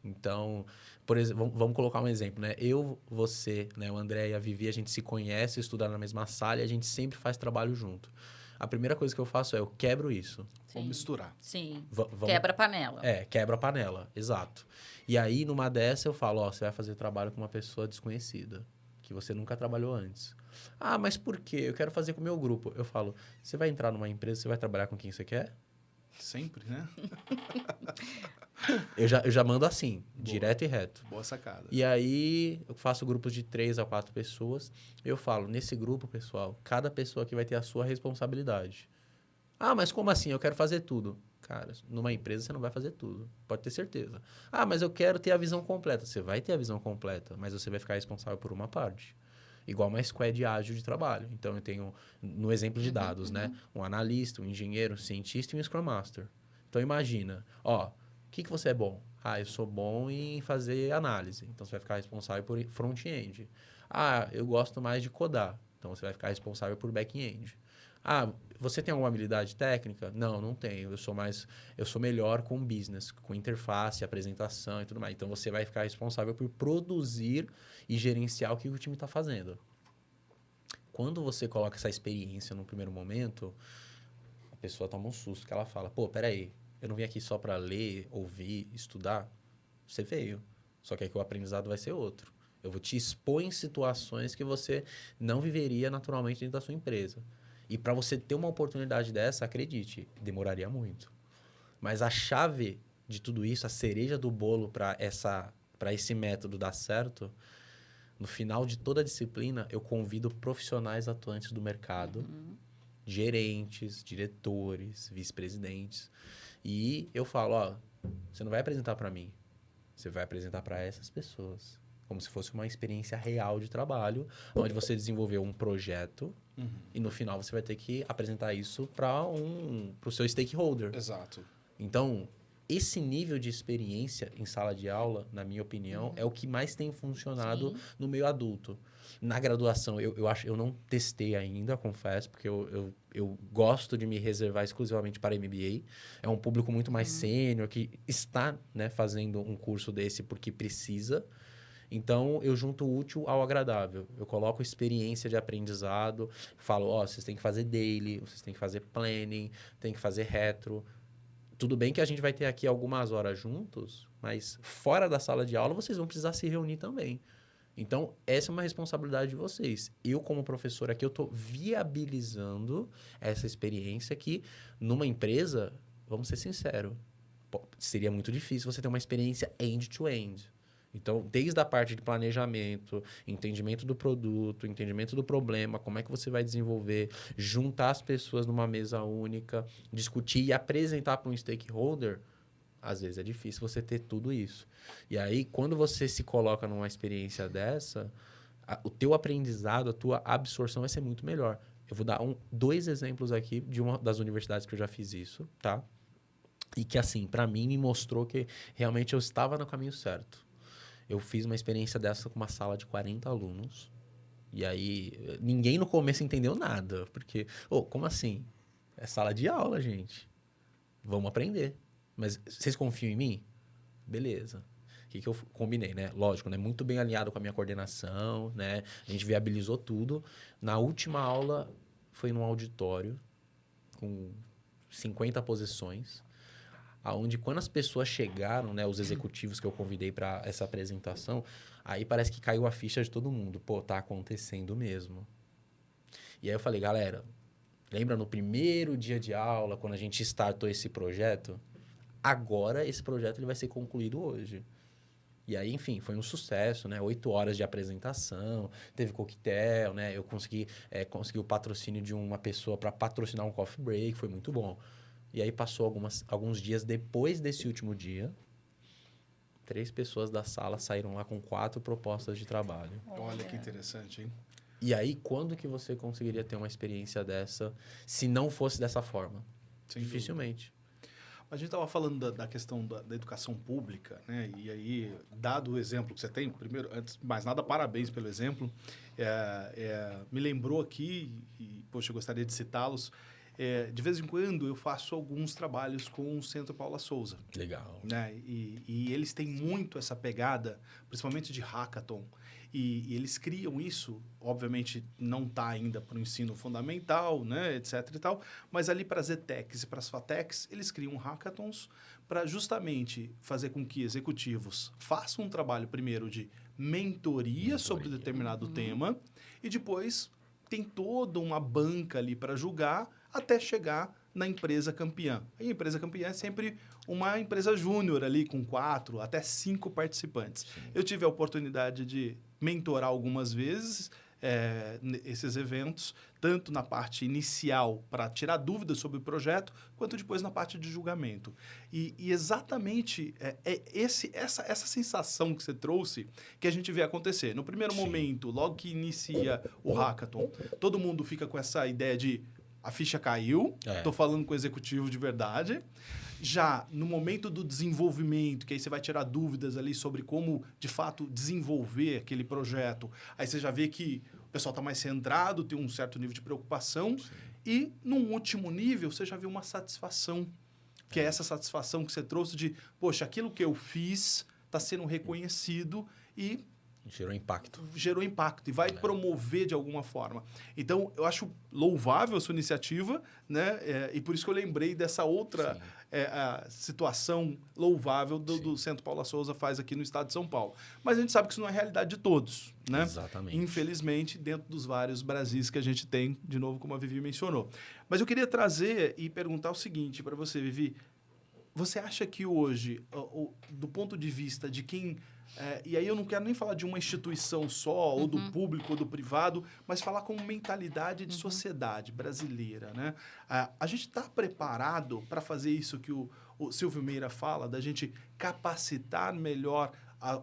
Então, por exemplo, vamos colocar um exemplo, né? Eu, você, né, o André e a Vivi, a gente se conhece, estuda na mesma sala e a gente sempre faz trabalho junto. A primeira coisa que eu faço é eu quebro isso. Vamos misturar. Sim. Vamos... Quebra a panela. Quebra a panela, exato. E aí, numa dessa, eu falo, ó, você vai fazer trabalho com uma pessoa desconhecida, que você nunca trabalhou antes. Ah, mas por quê? Eu quero fazer com o meu grupo. Eu falo, você vai entrar numa empresa, você vai trabalhar com quem você quer? Sempre, né? Eu já mando assim, Boa. direto e reto. Boa sacada. E aí, eu faço grupos de 3 a 4 pessoas. Eu falo, nesse grupo, pessoal, cada pessoa aqui vai ter a sua responsabilidade. Ah, mas como assim? Eu quero fazer tudo. Cara, numa empresa você não vai fazer tudo. Pode ter certeza. Ah, mas eu quero ter a visão completa. Você vai ter a visão completa, mas você vai ficar responsável por uma parte. Igual uma squad ágil de trabalho. Então, eu tenho, no exemplo de dados, né? Um analista, um engenheiro, um cientista e um Scrum Master. Então, imagina, ó, o que você é bom? Ah, eu sou bom em fazer análise. Então, você vai ficar responsável por front-end. Ah, eu gosto mais de codar. Então, você vai ficar responsável por back-end. Ah, você tem alguma habilidade técnica? Não, não tenho. Eu sou melhor com business, com interface, apresentação e tudo mais. Então, você vai ficar responsável por produzir e gerenciar o que o time está fazendo. Quando você coloca essa experiência no primeiro momento, a pessoa toma um susto, que ela fala, pô, peraí, eu não vim aqui só para ler, ouvir, estudar. Você veio, só que aqui o aprendizado vai ser outro. Eu vou te expor em situações que você não viveria naturalmente dentro da sua empresa. E para você ter uma oportunidade dessa, acredite, demoraria muito. Mas a chave de tudo isso, a cereja do bolo para esse método dar certo, no final de toda a disciplina, eu convido profissionais atuantes do mercado, gerentes, diretores, vice-presidentes. E eu falo, ó, você não vai apresentar para mim. Você vai apresentar para essas pessoas, como se fosse uma experiência real de trabalho, onde você desenvolveu um projeto e no final você vai ter que apresentar isso para o seu stakeholder. Exato. Então, esse nível de experiência em sala de aula, na minha opinião, é o que mais tem funcionado no meio adulto. Na graduação, eu não testei ainda, confesso, porque eu gosto de me reservar exclusivamente para MBA. É um público muito mais sênior, que está, né, fazendo um curso desse porque precisa. Então, eu junto o útil ao agradável. Eu coloco experiência de aprendizado, falo, vocês têm que fazer daily, vocês têm que fazer planning, tem que fazer retro. Tudo bem que a gente vai ter aqui algumas horas juntos, mas fora da sala de aula, vocês vão precisar se reunir também. Então, essa é uma responsabilidade de vocês. Eu, como professor aqui, eu estou viabilizando essa experiência que, numa empresa, vamos ser sinceros, seria muito difícil você ter uma experiência end-to-end. Então, desde a parte de planejamento, entendimento do produto, entendimento do problema, como é que você vai desenvolver, juntar as pessoas numa mesa única, discutir e apresentar para um stakeholder, às vezes é difícil você ter tudo isso. E aí, quando você se coloca numa experiência dessa, o teu aprendizado, a tua absorção vai ser muito melhor. Eu vou dar 2 exemplos aqui de uma das universidades que eu já fiz isso, tá? E que, assim, para mim, me mostrou que realmente eu estava no caminho certo. Eu fiz uma experiência dessa com uma sala de 40 alunos. E aí, ninguém no começo entendeu nada. Porque, como assim? É sala de aula, gente. Vamos aprender. Mas vocês confiam em mim? Beleza. O que eu combinei, né? Lógico, né? Muito bem alinhado com a minha coordenação, né? A gente viabilizou tudo. Na última aula, foi num auditório com 50 posições, onde quando as pessoas chegaram, né? Os executivos que eu convidei para essa apresentação, aí parece que caiu a ficha de todo mundo. Pô, tá acontecendo mesmo. E aí eu falei, galera, lembra no primeiro dia de aula, quando a gente startou esse projeto? Agora, esse projeto ele vai ser concluído hoje. E aí, enfim, foi um sucesso, né? 8 horas de apresentação, teve coquetel, né? Eu consegui o patrocínio de uma pessoa para patrocinar um coffee break, foi muito bom. E aí, passou alguns dias depois desse último dia, 3 pessoas da sala saíram lá com 4 propostas de trabalho. Olha que interessante, hein? E aí, quando que você conseguiria ter uma experiência dessa se não fosse dessa forma? Sem Dificilmente. dúvida. A gente estava falando da questão da educação pública, né? E aí, dado o exemplo que você tem, primeiro, antes de mais nada, parabéns pelo exemplo. Me lembrou aqui, e, poxa, eu gostaria de citá-los. De vez em quando, eu faço alguns trabalhos com o Centro Paula Souza. Legal. Né? E eles têm muito essa pegada, principalmente de hackathon. E eles criam isso, obviamente não está ainda para o ensino fundamental, né, etc e tal, mas ali para as ETECs e para as FATECs, eles criam hackathons para justamente fazer com que executivos façam um trabalho primeiro de mentoria sobre determinado tema e depois tem toda uma banca ali para julgar até chegar na empresa campeã. E a empresa campeã é sempre uma empresa júnior ali com 4 até 5 participantes. Sim. Eu tive a oportunidade de mentorar algumas vezes esses eventos, tanto na parte inicial para tirar dúvidas sobre o projeto, quanto depois na parte de julgamento. E exatamente essa sensação que você trouxe que a gente vê acontecer. No primeiro momento, logo que inicia o hackathon, todo mundo fica com essa ideia de a ficha caiu, estou falando com o executivo de verdade. Já no momento do desenvolvimento, que aí você vai tirar dúvidas ali sobre como, de fato, desenvolver aquele projeto, aí você já vê que o pessoal está mais centrado, tem um certo nível de preocupação. Sim. E, num último nível, você já vê uma satisfação, que é essa satisfação que você trouxe de, poxa, aquilo que eu fiz está sendo reconhecido e... Gerou impacto e vai promover de alguma forma. Então, eu acho louvável a sua iniciativa, né? E por isso que eu lembrei dessa outra situação louvável do Centro Paula Souza faz aqui no estado de São Paulo. Mas a gente sabe que isso não é a realidade de todos, né? Exatamente. Infelizmente, dentro dos vários Brasis que a gente tem, de novo, como a Vivi mencionou. Mas eu queria trazer e perguntar o seguinte para você, Vivi. Você acha que hoje, do ponto de vista de quem E aí eu não quero nem falar de uma instituição só, ou do público, ou do privado, mas falar como mentalidade de sociedade brasileira, né? A gente está preparado para fazer isso que o Silvio Meira fala, da gente capacitar melhor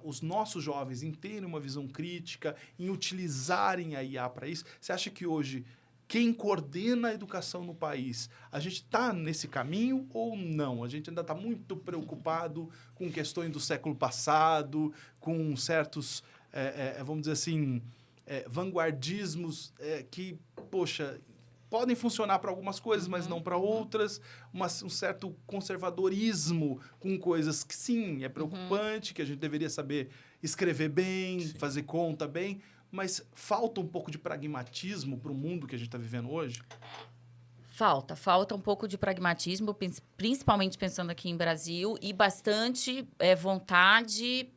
os nossos jovens em terem uma visão crítica, em utilizarem a IA para isso? Você acha que hoje quem coordena a educação no país, a gente está nesse caminho ou não? A gente ainda está muito preocupado com questões do século passado, com certos, vamos dizer assim, vanguardismos que, poxa, podem funcionar para algumas coisas, mas não para outras. Um certo conservadorismo com coisas que, sim, é preocupante, que a gente deveria saber escrever bem, fazer conta bem, mas falta um pouco de pragmatismo para o mundo que a gente está vivendo hoje? Falta um pouco de pragmatismo, principalmente pensando aqui em Brasil, e bastante vontade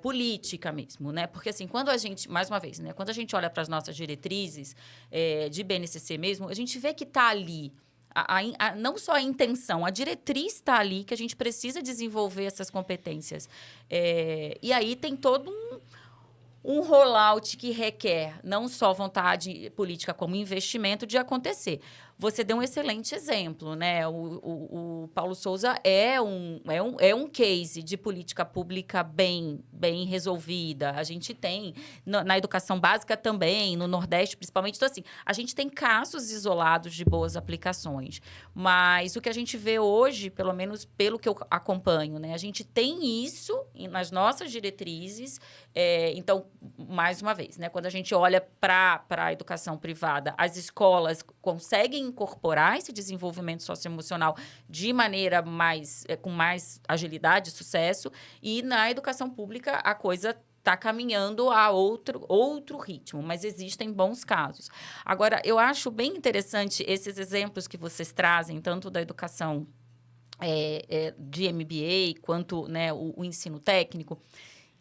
política mesmo, né? Porque, assim, quando a gente, mais uma vez, né? Quando a gente olha para as nossas diretrizes de BNCC mesmo, a gente vê que está ali, não só a intenção, a diretriz está ali, que a gente precisa desenvolver essas competências. E aí tem todo um rollout que requer não só vontade política como investimento de acontecer. Você deu um excelente exemplo, né? O Paulo Souza é um case de política pública bem resolvida. A gente tem na educação básica também, no Nordeste principalmente. Então, assim, a gente tem casos isolados de boas aplicações. Mas o que a gente vê hoje, pelo menos pelo que eu acompanho, né? A gente tem isso nas nossas diretrizes. Então, mais uma vez, né? Quando a gente olha para a educação privada, as escolas conseguem incorporar esse desenvolvimento socioemocional de maneira com mais agilidade e sucesso, e na educação pública a coisa está caminhando a outro ritmo, mas existem bons casos. Agora, eu acho bem interessante esses exemplos que vocês trazem, tanto da educação de MBA, quanto, né, o ensino técnico,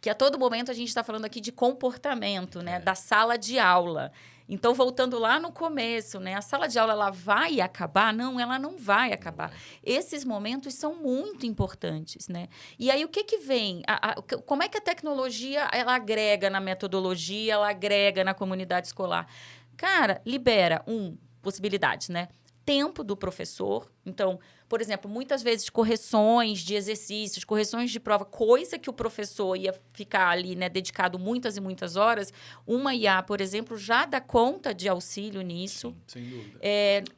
que a todo momento a gente está falando aqui de comportamento, né? Da sala de aula. Então, voltando lá no começo, né? A sala de aula, ela vai acabar? Não, ela não vai acabar. Esses momentos são muito importantes, né? E aí, o que vem? Como é que a tecnologia, ela agrega na metodologia, ela agrega na comunidade escolar? Cara, libera, possibilidades, né? Tempo do professor. Então, por exemplo, muitas vezes correções de exercícios, correções de prova, coisa que o professor ia ficar ali, né, dedicado muitas e muitas horas, uma IA, por exemplo, já dá conta de auxílio nisso. Sim, sem dúvida.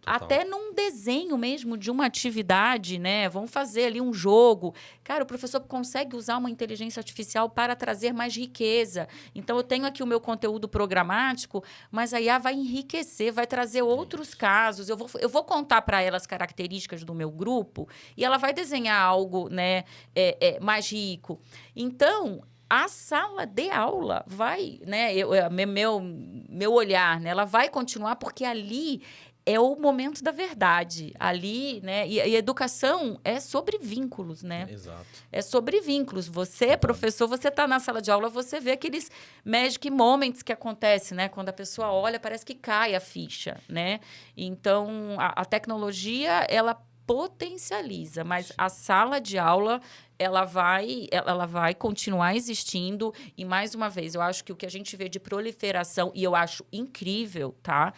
Até num desenho mesmo de uma atividade, né? Vamos fazer ali um jogo. Cara, o professor consegue usar uma inteligência artificial para trazer mais riqueza. Então, eu tenho aqui o meu conteúdo programático, mas a IA vai enriquecer, vai trazer outros casos. Eu vou contar para ela as características do meu grupo e ela vai desenhar algo, né, mais rico. Então, a sala de aula vai, né, meu olhar, né, ela vai continuar porque ali é o momento da verdade. Ali, né, e a educação é sobre vínculos, né? Exato. É sobre vínculos. Você, professor, você está na sala de aula, você vê aqueles magic moments que acontecem, né? Quando a pessoa olha, parece que cai a ficha, né? Então, a tecnologia, ela potencializa, mas a sala de aula ela vai continuar existindo. E, mais uma vez, eu acho que o que a gente vê de proliferação, e eu acho incrível, tá?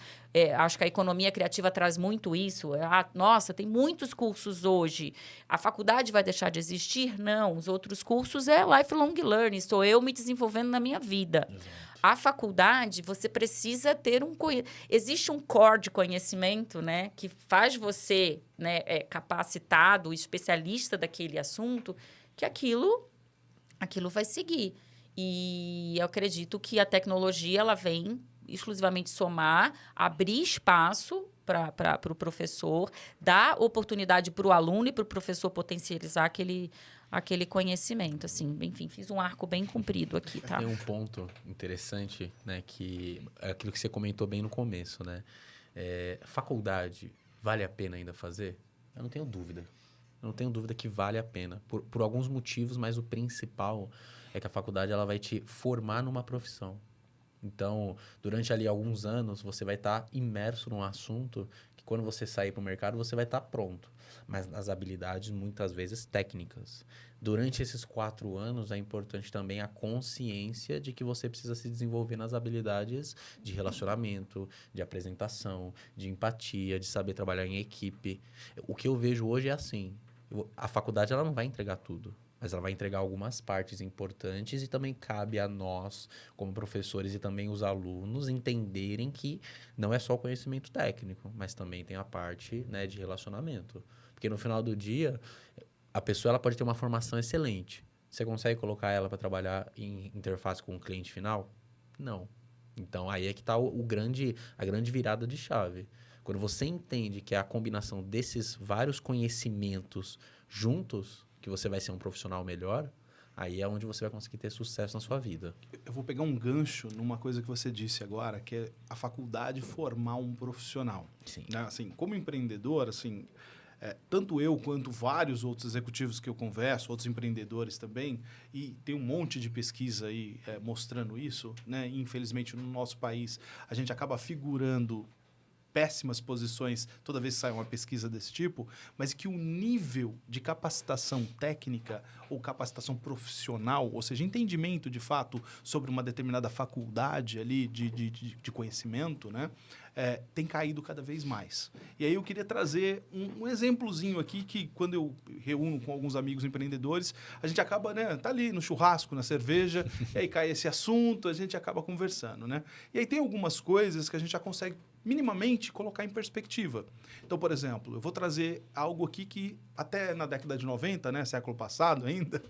Acho que a economia criativa traz muito isso. Nossa, tem muitos cursos hoje. A faculdade vai deixar de existir? Não. Os outros cursos é lifelong learning. Sou eu me desenvolvendo na minha vida. Exato. A faculdade, você precisa ter existe um core de conhecimento, né, que faz você, né, capacitado, especialista daquele assunto, que aquilo vai seguir. E eu acredito que a tecnologia ela vem exclusivamente somar, abrir espaço para o professor, dar oportunidade para o aluno e para o professor potencializar aquele conhecimento, assim. Enfim, fiz um arco bem comprido aqui, tá? Tem um ponto interessante, né, que é aquilo que você comentou bem no começo, né? Faculdade, vale a pena ainda fazer? Eu não tenho dúvida. Eu não tenho dúvida que vale a pena, por alguns motivos, mas o principal é que a faculdade ela vai te formar numa profissão. Então, durante ali alguns anos, você vai estar imerso num assunto que quando você sair para o mercado, você vai estar pronto. Mas nas habilidades, muitas vezes, técnicas. Durante esses 4 anos, é importante também a consciência de que você precisa se desenvolver nas habilidades de relacionamento, de apresentação, de empatia, de saber trabalhar em equipe. O que eu vejo hoje é assim, a faculdade ela não vai entregar tudo. Mas ela vai entregar algumas partes importantes e também cabe a nós, como professores e também os alunos, entenderem que não é só o conhecimento técnico, mas também tem a parte, né, de relacionamento. Porque no final do dia, a pessoa ela pode ter uma formação excelente. Você consegue colocar ela para trabalhar em interface com o cliente final? Não. Então, aí é que está a grande virada de chave. Quando você entende que é a combinação desses vários conhecimentos juntos, que você vai ser um profissional melhor, aí é onde você vai conseguir ter sucesso na sua vida. Eu vou pegar um gancho numa coisa que você disse agora, que é a faculdade formar um profissional. Sim. Né? Assim, como empreendedor, assim, tanto eu quanto vários outros executivos que eu converso, outros empreendedores também, e tem um monte de pesquisa aí mostrando isso, né? E, infelizmente, no nosso país, a gente acaba figurando péssimas posições toda vez que sai uma pesquisa desse tipo, mas que o nível de capacitação técnica ou capacitação profissional, ou seja, entendimento de fato sobre uma determinada faculdade ali de conhecimento, né, tem caído cada vez mais. E aí eu queria trazer um exemplozinho aqui que quando eu reúno com alguns amigos empreendedores, a gente acaba, né, tá ali no churrasco, na cerveja, e aí cai esse assunto, a gente acaba conversando, né? E aí tem algumas coisas que a gente já consegue minimamente colocar em perspectiva. Então, por exemplo, eu vou trazer algo aqui que até na década de 90, né, século passado ainda,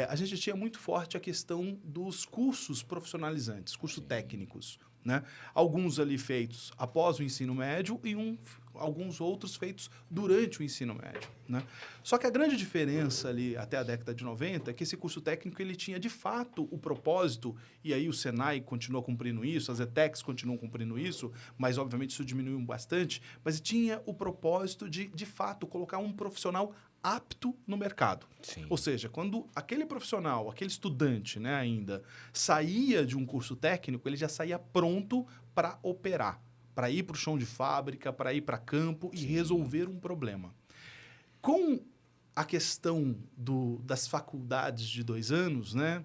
a gente tinha muito forte a questão dos cursos profissionalizantes, cursos técnicos, né? Alguns ali feitos após o ensino médio e alguns outros feitos durante o ensino médio, né? Só que a grande diferença ali até a década de 90 é que esse curso técnico ele tinha de fato o propósito, e aí o Senai continua cumprindo isso, as ETECs continuam cumprindo isso, mas obviamente isso diminuiu bastante, mas tinha o propósito de fato colocar um profissional apto no mercado. Sim. Ou seja, quando aquele profissional, aquele estudante, né, ainda saía de um curso técnico, ele já saía pronto para operar, para ir para o chão de fábrica, para ir para campo e resolver um problema. Com a questão das faculdades de 2 anos, né,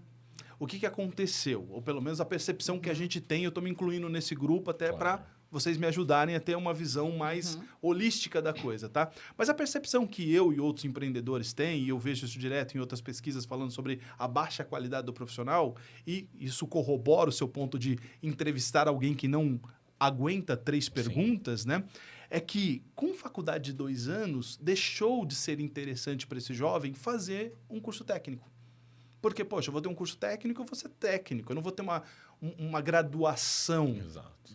o que aconteceu? Ou pelo menos a percepção que a gente tem, eu estou me incluindo nesse grupo até para vocês me ajudarem a ter uma visão mais holística da coisa, tá? Mas a percepção que eu e outros empreendedores têm, e eu vejo isso direto em outras pesquisas falando sobre a baixa qualidade do profissional, e isso corrobora o seu ponto de entrevistar alguém que não aguenta 3 perguntas, né? É que com faculdade de 2 anos, deixou de ser interessante para esse jovem fazer um curso técnico. Porque, poxa, eu vou ter um curso técnico, eu vou ser técnico. Eu não vou ter uma graduação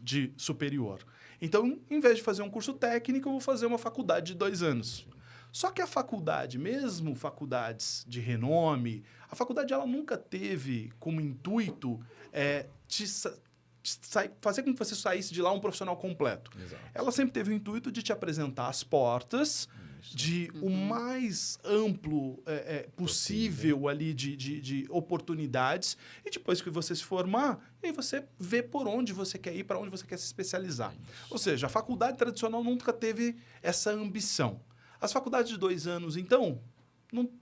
de superior. Então, em vez de fazer um curso técnico, eu vou fazer uma faculdade de 2 anos. Só que a faculdade, mesmo faculdades de renome, a faculdade ela nunca teve como intuito fazer com que você saísse de lá um profissional completo. Exato. Ela sempre teve o intuito de te apresentar as portas de o mais amplo possível ali de oportunidades, e depois que você se formar, aí você vê por onde você quer ir, para onde você quer se especializar. Ou seja, a faculdade tradicional nunca teve essa ambição. As faculdades de 2 anos, então,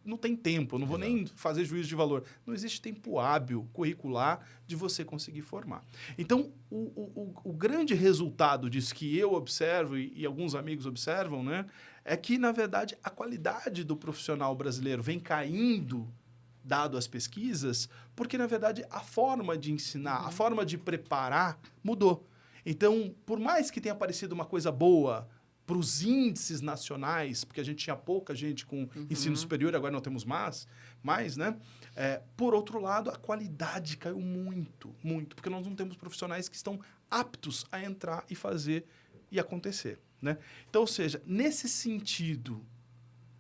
não tem tempo, eu não vou nem fazer juízo de valor. Não existe tempo hábil curricular de você conseguir formar. Então, o grande resultado disso que eu observo e alguns amigos observam, né, é que, na verdade, a qualidade do profissional brasileiro vem caindo, dado as pesquisas, porque, na verdade, a forma de ensinar, a forma de preparar mudou. Então, por mais que tenha aparecido uma coisa boa para os índices nacionais, porque a gente tinha pouca gente com ensino superior, agora não temos mais, né? Por outro lado, a qualidade caiu muito, muito, porque nós não temos profissionais que estão aptos a entrar e fazer e acontecer, né? Então, ou seja, nesse sentido,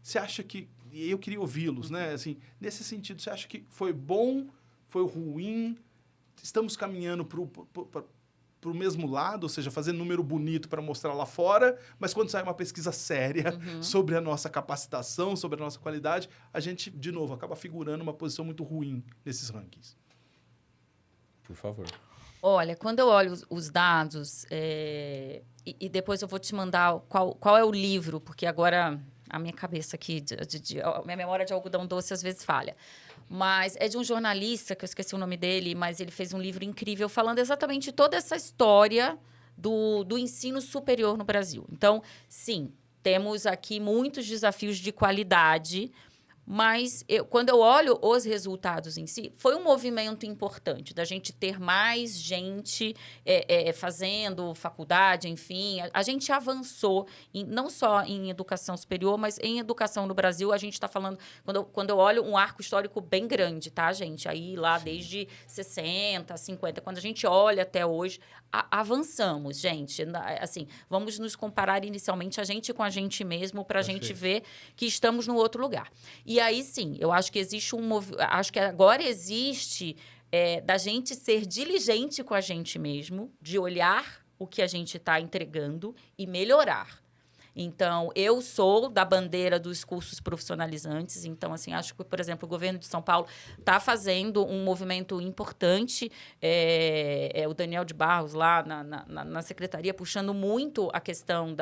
você acha que... E eu queria ouvi-los, né? Assim, nesse sentido, você acha que foi bom, foi ruim? Estamos caminhando para o mesmo lado, ou seja, fazer número bonito para mostrar lá fora, mas quando sai uma pesquisa séria sobre a nossa capacitação, sobre a nossa qualidade, a gente, de novo, acaba figurando uma posição muito ruim nesses rankings. Por favor. Olha, quando eu olho os dados, e depois eu vou te mandar qual é o livro, porque agora a minha cabeça aqui, a minha memória de algodão doce às vezes falha. Mas é de um jornalista, que eu esqueci o nome dele, mas ele fez um livro incrível falando exatamente toda essa história do ensino superior no Brasil. Então, sim, temos aqui muitos desafios de qualidade, mas quando eu olho os resultados em si, foi um movimento importante da gente ter mais gente fazendo faculdade, enfim. A gente avançou, não só em educação superior, mas em educação no Brasil. A gente está falando, quando eu olho, um arco histórico bem grande, tá, gente? Aí lá desde 60, 50, quando a gente olha até hoje, avançamos, gente. Assim, vamos nos comparar inicialmente a gente com a gente mesmo para a gente ver que estamos no outro lugar. E aí, sim, eu acho que existe acho que agora existe da gente ser diligente com a gente mesmo, de olhar o que a gente está entregando e melhorar. Então, eu sou da bandeira dos cursos profissionalizantes. Então, assim, acho que, por exemplo, o governo de São Paulo está fazendo um movimento importante. O Daniel de Barros, lá na secretaria, puxando muito a questão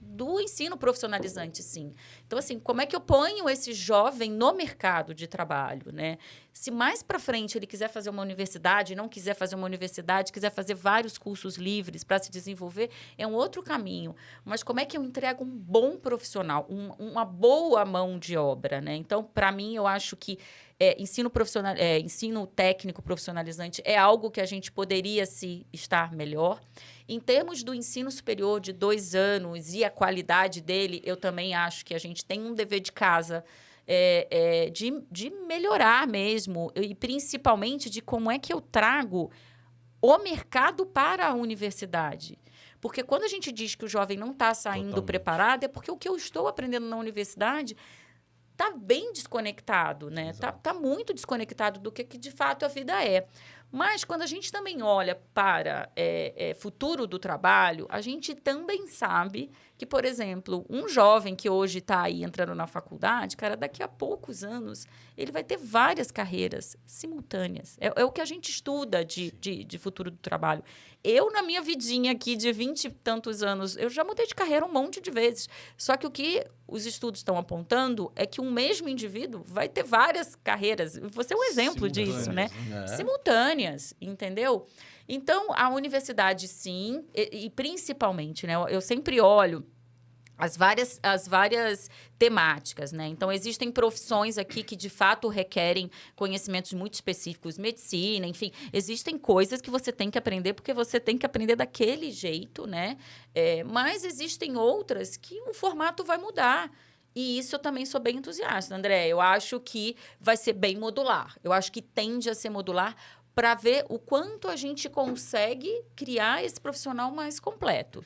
do ensino profissionalizante, sim. Então, assim, como é que eu ponho esse jovem no mercado de trabalho, né? Se mais para frente ele quiser fazer uma universidade, não quiser fazer uma universidade, quiser fazer vários cursos livres para se desenvolver, é um outro caminho. Mas como é que eu entrego um bom profissional, uma boa mão de obra, né? Então, para mim, eu acho que ensino técnico profissionalizante é algo que a gente poderia estar melhor. Em termos do ensino superior de 2 anos e a qualidade dele, eu também acho que a gente tem um dever de casa de melhorar mesmo, e principalmente de como é que eu trago o mercado para a universidade. Porque quando a gente diz que o jovem não está saindo preparado, é porque o que eu estou aprendendo na universidade está bem desconectado, né? Tá muito desconectado do que de fato a vida é. Mas, quando a gente também olha para futuro do trabalho, a gente também sabe que, por exemplo, um jovem que hoje está aí entrando na faculdade, cara, daqui a poucos anos, ele vai ter várias carreiras simultâneas. É o que a gente estuda de futuro do trabalho. Eu, na minha vidinha aqui de 20 e tantos anos, eu já mudei de carreira um monte de vezes. Só que o que os estudos estão apontando é que um mesmo indivíduo vai ter várias carreiras. Você é um exemplo disso, né? Simultâneas, entendeu? Então, a universidade, sim, e principalmente, né? Eu sempre olho as várias temáticas, né? Então, existem profissões aqui que, de fato, requerem conhecimentos muito específicos, medicina, enfim. Existem coisas que você tem que aprender porque você tem que aprender daquele jeito, né? Mas existem outras que o formato vai mudar. E isso eu também sou bem entusiasta, André. Eu acho que vai ser bem modular. Eu acho que tende a ser modular para ver o quanto a gente consegue criar esse profissional mais completo.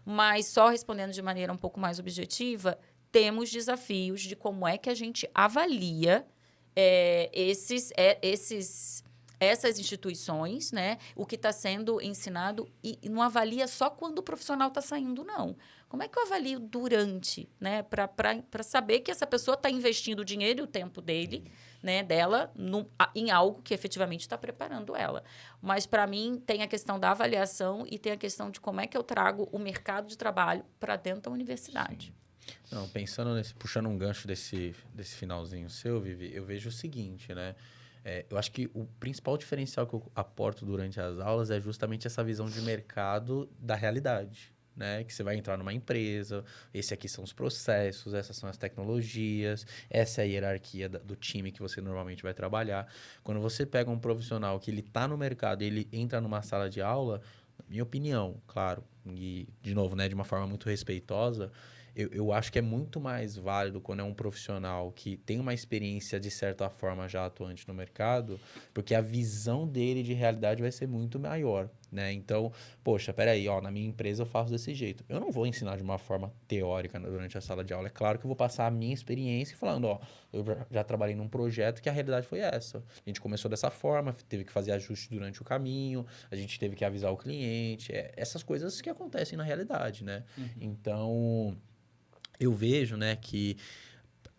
Mas, só respondendo de maneira um pouco mais objetiva, temos desafios de como é que a gente avalia essas instituições, né? O que está sendo ensinado e não avalia só quando o profissional está saindo, não. Como é que eu avalio durante, né? Para saber que essa pessoa está investindo o dinheiro e o tempo dela em algo que efetivamente está preparando ela. Mas, para mim, tem a questão da avaliação e tem a questão de como é que eu trago o mercado de trabalho para dentro da universidade. Sim. Não, pensando puxando um gancho desse finalzinho seu, Vivi, eu vejo o seguinte, né? Eu acho que o principal diferencial que eu aporto durante as aulas é justamente essa visão de mercado da realidade, né? Que você vai entrar numa empresa, esse aqui são os processos, essas são as tecnologias, essa é a hierarquia do time que você normalmente vai trabalhar. Quando você pega um profissional que ele está no mercado e ele entra numa sala de aula, na minha opinião, claro, e de novo, né, de uma forma muito respeitosa, eu acho que é muito mais válido quando é um profissional que tem uma experiência, de certa forma, já atuante no mercado, porque a visão dele de realidade vai ser muito maior, né? Então, poxa, peraí, na minha empresa eu faço desse jeito. Eu não vou ensinar de uma forma teórica durante a sala de aula. É claro que eu vou passar a minha experiência falando, eu já trabalhei num projeto que a realidade foi essa. A gente começou dessa forma, teve que fazer ajustes durante o caminho, a gente teve que avisar o cliente. Essas coisas que acontecem na realidade, né? Então, eu vejo, né, que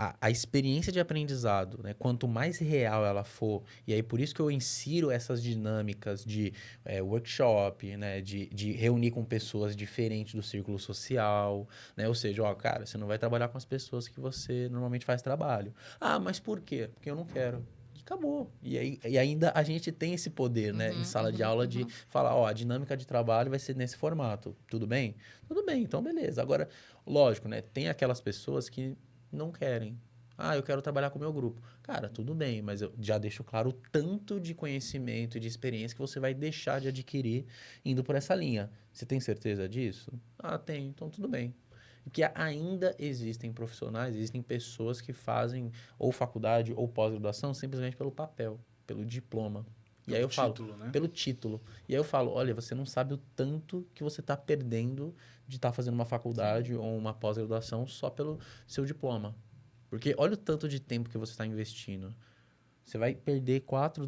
a experiência de aprendizado, né? Quanto mais real ela for, e aí por isso que eu insiro essas dinâmicas de workshop, né? De reunir com pessoas diferentes do círculo social, né? Ou seja, ó, cara, você não vai trabalhar com as pessoas que você normalmente faz trabalho. Ah, mas por quê? Porque eu não quero. E acabou. E ainda a gente tem esse poder, né? Em sala de aula de falar, ó, a dinâmica de trabalho vai ser nesse formato. Tudo bem? Tudo bem, então beleza. Agora, lógico, né? Tem aquelas pessoas que não querem. Ah, eu quero trabalhar com o meu grupo. Cara, tudo bem, mas eu já deixo claro o tanto de conhecimento e de experiência que você vai deixar de adquirir indo por essa linha. Você tem certeza disso? Ah, tenho, então tudo bem. Porque ainda existem profissionais, existem pessoas que fazem ou faculdade ou pós-graduação simplesmente pelo papel, pelo diploma. E aí eu falo, né? pelo título. E aí eu falo, olha, você não sabe o tanto que você está perdendo de estar fazendo uma faculdade ou uma pós-graduação só pelo seu diploma. Porque olha o tanto de tempo que você está investindo. Você vai perder 4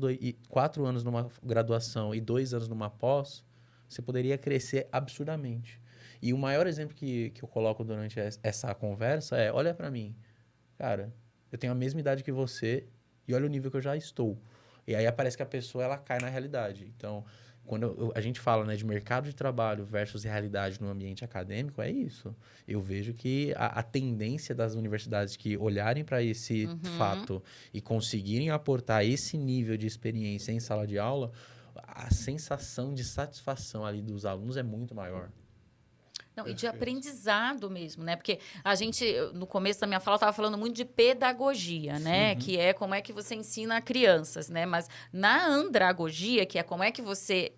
anos numa graduação e 2 anos numa pós, você poderia crescer absurdamente. E o maior exemplo que eu coloco durante essa conversa é, olha para mim, cara, eu tenho a mesma idade que você e olha o nível que eu já estou. E aí parece que a pessoa ela cai na realidade. Então, quando a gente fala, né, de mercado de trabalho versus realidade no ambiente acadêmico, é isso. Eu vejo que a tendência das universidades que olharem para esse fato e conseguirem aportar esse nível de experiência em sala de aula, a sensação de satisfação ali dos alunos é muito maior. Não, e de aprendizado mesmo, né? Porque a gente, no começo da minha fala, estava falando muito de pedagogia, né? Que é como é que você ensina a crianças, né? Mas na andragogia, que é como é que você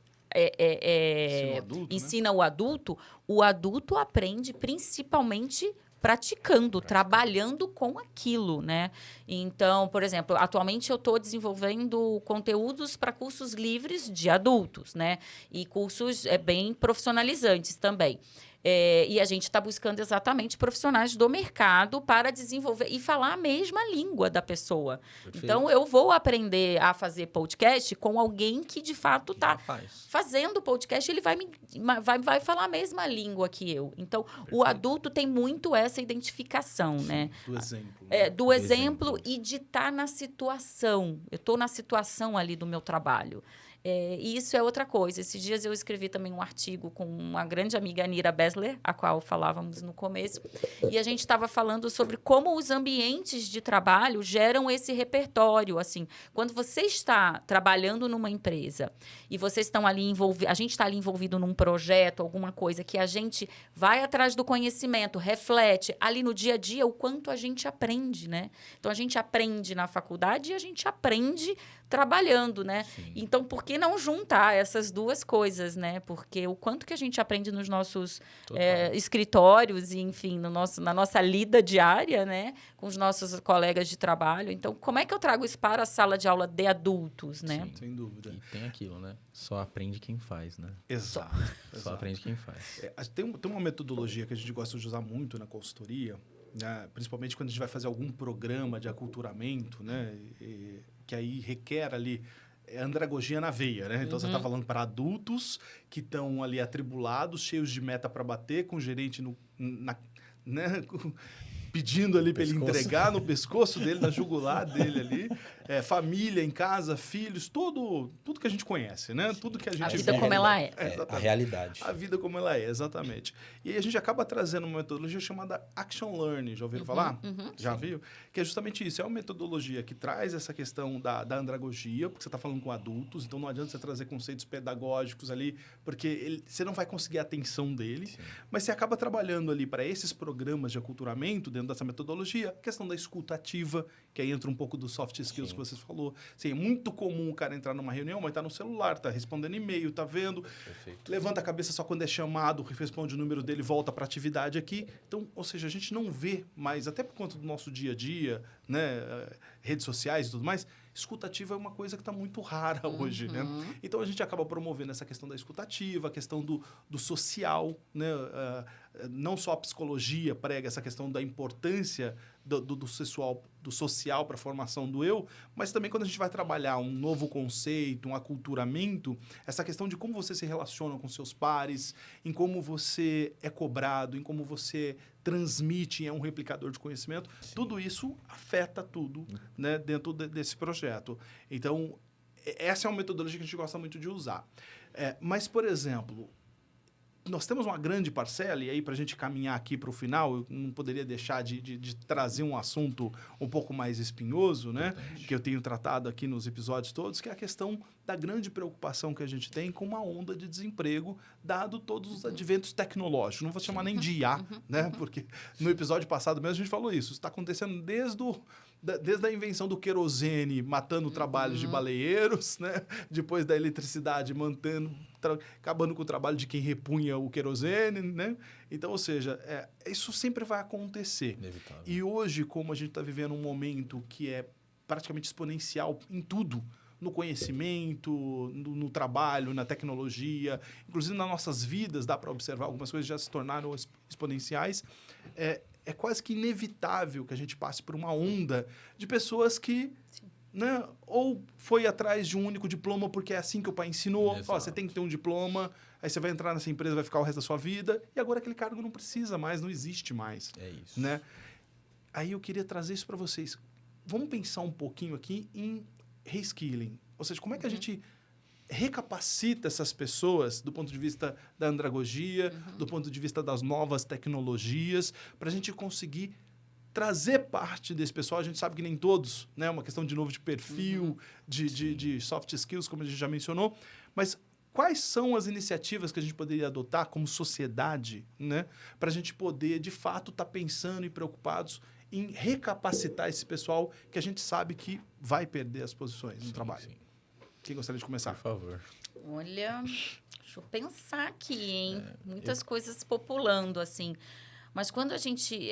ensina o adulto aprende principalmente praticando, trabalhando com aquilo, né? Então, por exemplo, atualmente eu estou desenvolvendo conteúdos para cursos livres de adultos, né? E cursos bem profissionalizantes também. E a gente está buscando exatamente profissionais do mercado para desenvolver e falar a mesma língua da pessoa. Perfeito. Então, eu vou aprender a fazer podcast com alguém que, de fato, está fazendo podcast. Ele vai falar a mesma língua que eu. Então, perfeito. O adulto tem muito essa identificação, sim, né? Do exemplo. Né? Do exemplo e de estar na situação. Eu estou na situação ali do meu trabalho. E isso é outra coisa. Esses dias eu escrevi também um artigo com uma grande amiga, Anira Besler, a qual falávamos no começo, e a gente estava falando sobre como os ambientes de trabalho geram esse repertório. Assim, quando você está trabalhando numa empresa e vocês estão ali a gente está ali envolvido num projeto, alguma coisa que a gente vai atrás do conhecimento, reflete ali no dia a dia o quanto a gente aprende, né? Então, a gente aprende na faculdade e a gente aprende trabalhando, né? Sim. Então, por que não juntar essas duas coisas, né? Porque o quanto que a gente aprende nos nossos escritórios e, enfim, na nossa lida diária, né? Com os nossos colegas de trabalho. Então, como é que eu trago isso para a sala de aula de adultos, né? Sim, sem dúvida. E tem aquilo, né? Só aprende quem faz, né? Exato. Só aprende quem faz. Tem uma metodologia que a gente gosta de usar muito na consultoria, né? Principalmente quando a gente vai fazer algum programa de aculturamento, né? Que aí requer ali andragogia na veia, né? Então, você está falando para adultos que estão ali atribulados, cheios de meta para bater, com o gerente né? Pedindo ali para ele entregar no pescoço dele, na jugular dele ali. Família em casa, filhos, tudo que a gente conhece, né? Sim. Tudo que a gente A vida como ela é. A realidade. A vida como ela é, exatamente. E aí a gente acaba trazendo uma metodologia chamada Action Learning. Já ouviram falar? Já viu? Que é justamente isso. É uma metodologia que traz essa questão da andragogia, porque você está falando com adultos, então não adianta você trazer conceitos pedagógicos ali, porque você não vai conseguir a atenção dele. Sim. Mas você acaba trabalhando ali para esses programas de aculturamento, dentro dessa metodologia, a questão da escuta ativa, que aí entra um pouco dos soft skills. Sim. Que você falou. Sim, é muito comum o cara entrar numa reunião, mas tá no celular, tá respondendo e-mail, tá vendo, perfeito. Levanta a cabeça só quando é chamado, responde o número dele, volta para a atividade aqui. Então, ou seja, a gente não vê mais, até por conta do nosso dia a dia, né, redes sociais e tudo mais, escuta ativa é uma coisa que está muito rara hoje, né? Então, a gente acaba promovendo essa questão da escuta ativa, a questão do social, né? Não só a psicologia prega essa questão da importância do social para a formação do eu, mas também quando a gente vai trabalhar um novo conceito, um aculturamento, essa questão de como você se relaciona com seus pares, em como você é cobrado, em como você transmite, é um replicador de conhecimento, tudo isso afeta tudo, né, dentro desse projeto. Então, essa é uma metodologia que a gente gosta muito de usar. Mas, por exemplo, nós temos uma grande parcela, e aí para a gente caminhar aqui para o final, eu não poderia deixar de trazer um assunto um pouco mais espinhoso, né? Que eu tenho tratado aqui nos episódios todos, que é a questão da grande preocupação que a gente tem com uma onda de desemprego, dado todos os adventos tecnológicos. Não vou chamar nem de IA, né? Porque no episódio passado mesmo a gente falou isso. Isso está acontecendo desde a invenção do querosene, matando trabalhos de baleeiros, né? Depois da eletricidade, acabando com o trabalho de quem repunha o querosene, né? Então, ou seja, isso sempre vai acontecer. Inevitável. E hoje, como a gente está vivendo um momento que é praticamente exponencial em tudo, no conhecimento, no trabalho, na tecnologia, inclusive nas nossas vidas, dá para observar algumas coisas já se tornaram exponenciais, é quase que inevitável que a gente passe por uma onda de pessoas que, né, ou foi atrás de um único diploma porque é assim que o pai ensinou, você tem que ter um diploma, aí você vai entrar nessa empresa, vai ficar o resto da sua vida, e agora aquele cargo não precisa mais, não existe mais. É isso. Né? Aí eu queria trazer isso para vocês. Vamos pensar um pouquinho aqui em reskilling, ou seja, como é que a gente recapacita essas pessoas do ponto de vista da andragogia, do ponto de vista das novas tecnologias, para a gente conseguir trazer parte desse pessoal. A gente sabe que nem todos, né? Uma questão, de novo, de perfil, de soft skills, como a gente já mencionou. Mas quais são as iniciativas que a gente poderia adotar como sociedade, né? Para a gente poder, de fato, estar pensando e preocupados em recapacitar esse pessoal que a gente sabe que vai perder as posições no trabalho. Sim. Quem gostaria de começar? Por favor. Olha, deixa eu pensar aqui, hein? Muitas coisas populando, assim. Mas quando a gente...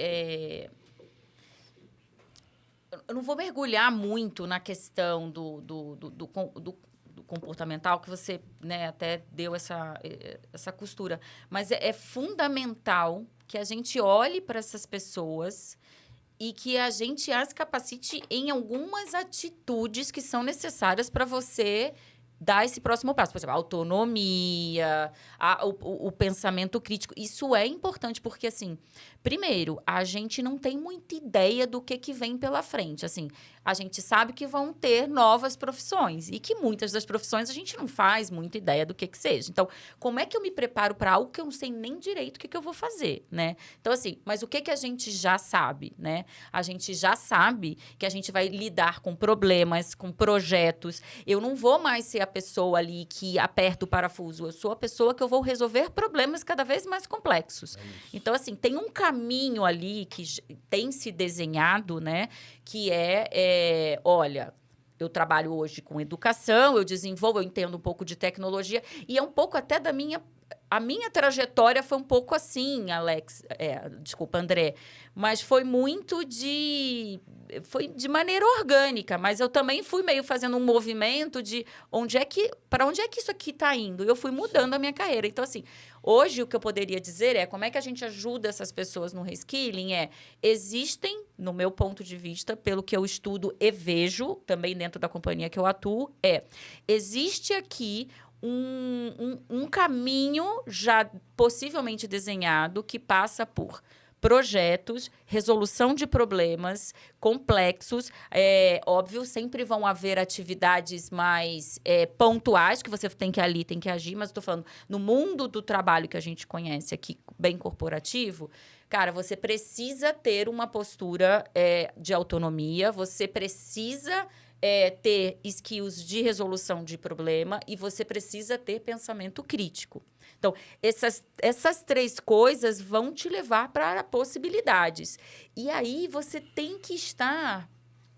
Eu não vou mergulhar muito na questão do comportamental, que você, né, até deu essa costura. Mas é fundamental que a gente olhe para essas pessoas e que a gente as capacite em algumas atitudes que são necessárias para você dar esse próximo passo. Por exemplo, a autonomia, o pensamento crítico. Isso é importante porque, assim, primeiro, a gente não tem muita ideia do que vem pela frente. Assim, a gente sabe que vão ter novas profissões e que muitas das profissões a gente não faz muita ideia do que seja. Então, como é que eu me preparo para algo que eu não sei nem direito o que eu vou fazer, né? Então, assim, mas o que a gente já sabe, né? A gente já sabe que a gente vai lidar com problemas, com projetos. Eu não vou mais ser a pessoa ali que aperta o parafuso. Eu sou a pessoa que eu vou resolver problemas cada vez mais complexos. Então, assim, tem um caminho ali que tem se desenhado, né? Que olha, eu trabalho hoje com educação, eu desenvolvo, eu entendo um pouco de tecnologia, e é um pouco até da minha... A minha trajetória foi um pouco assim, Alex, desculpa, André, mas foi muito foi de maneira orgânica, mas eu também fui meio fazendo um movimento de para onde é que isso aqui está indo? Eu fui mudando a minha carreira. Então, assim, hoje o que eu poderia dizer é como é que a gente ajuda essas pessoas no reskilling existem, no meu ponto de vista, pelo que eu estudo e vejo, também dentro da companhia que eu atuo, existe aqui um caminho já possivelmente desenhado que passa por projetos, resolução de problemas complexos. Óbvio, sempre vão haver atividades mais pontuais que você tem que agir, mas estou falando no mundo do trabalho que a gente conhece aqui, bem corporativo, cara, você precisa ter uma postura de autonomia, você precisa ter skills de resolução de problema e você precisa ter pensamento crítico. Então, essas três coisas vão te levar para possibilidades. E aí, você tem que estar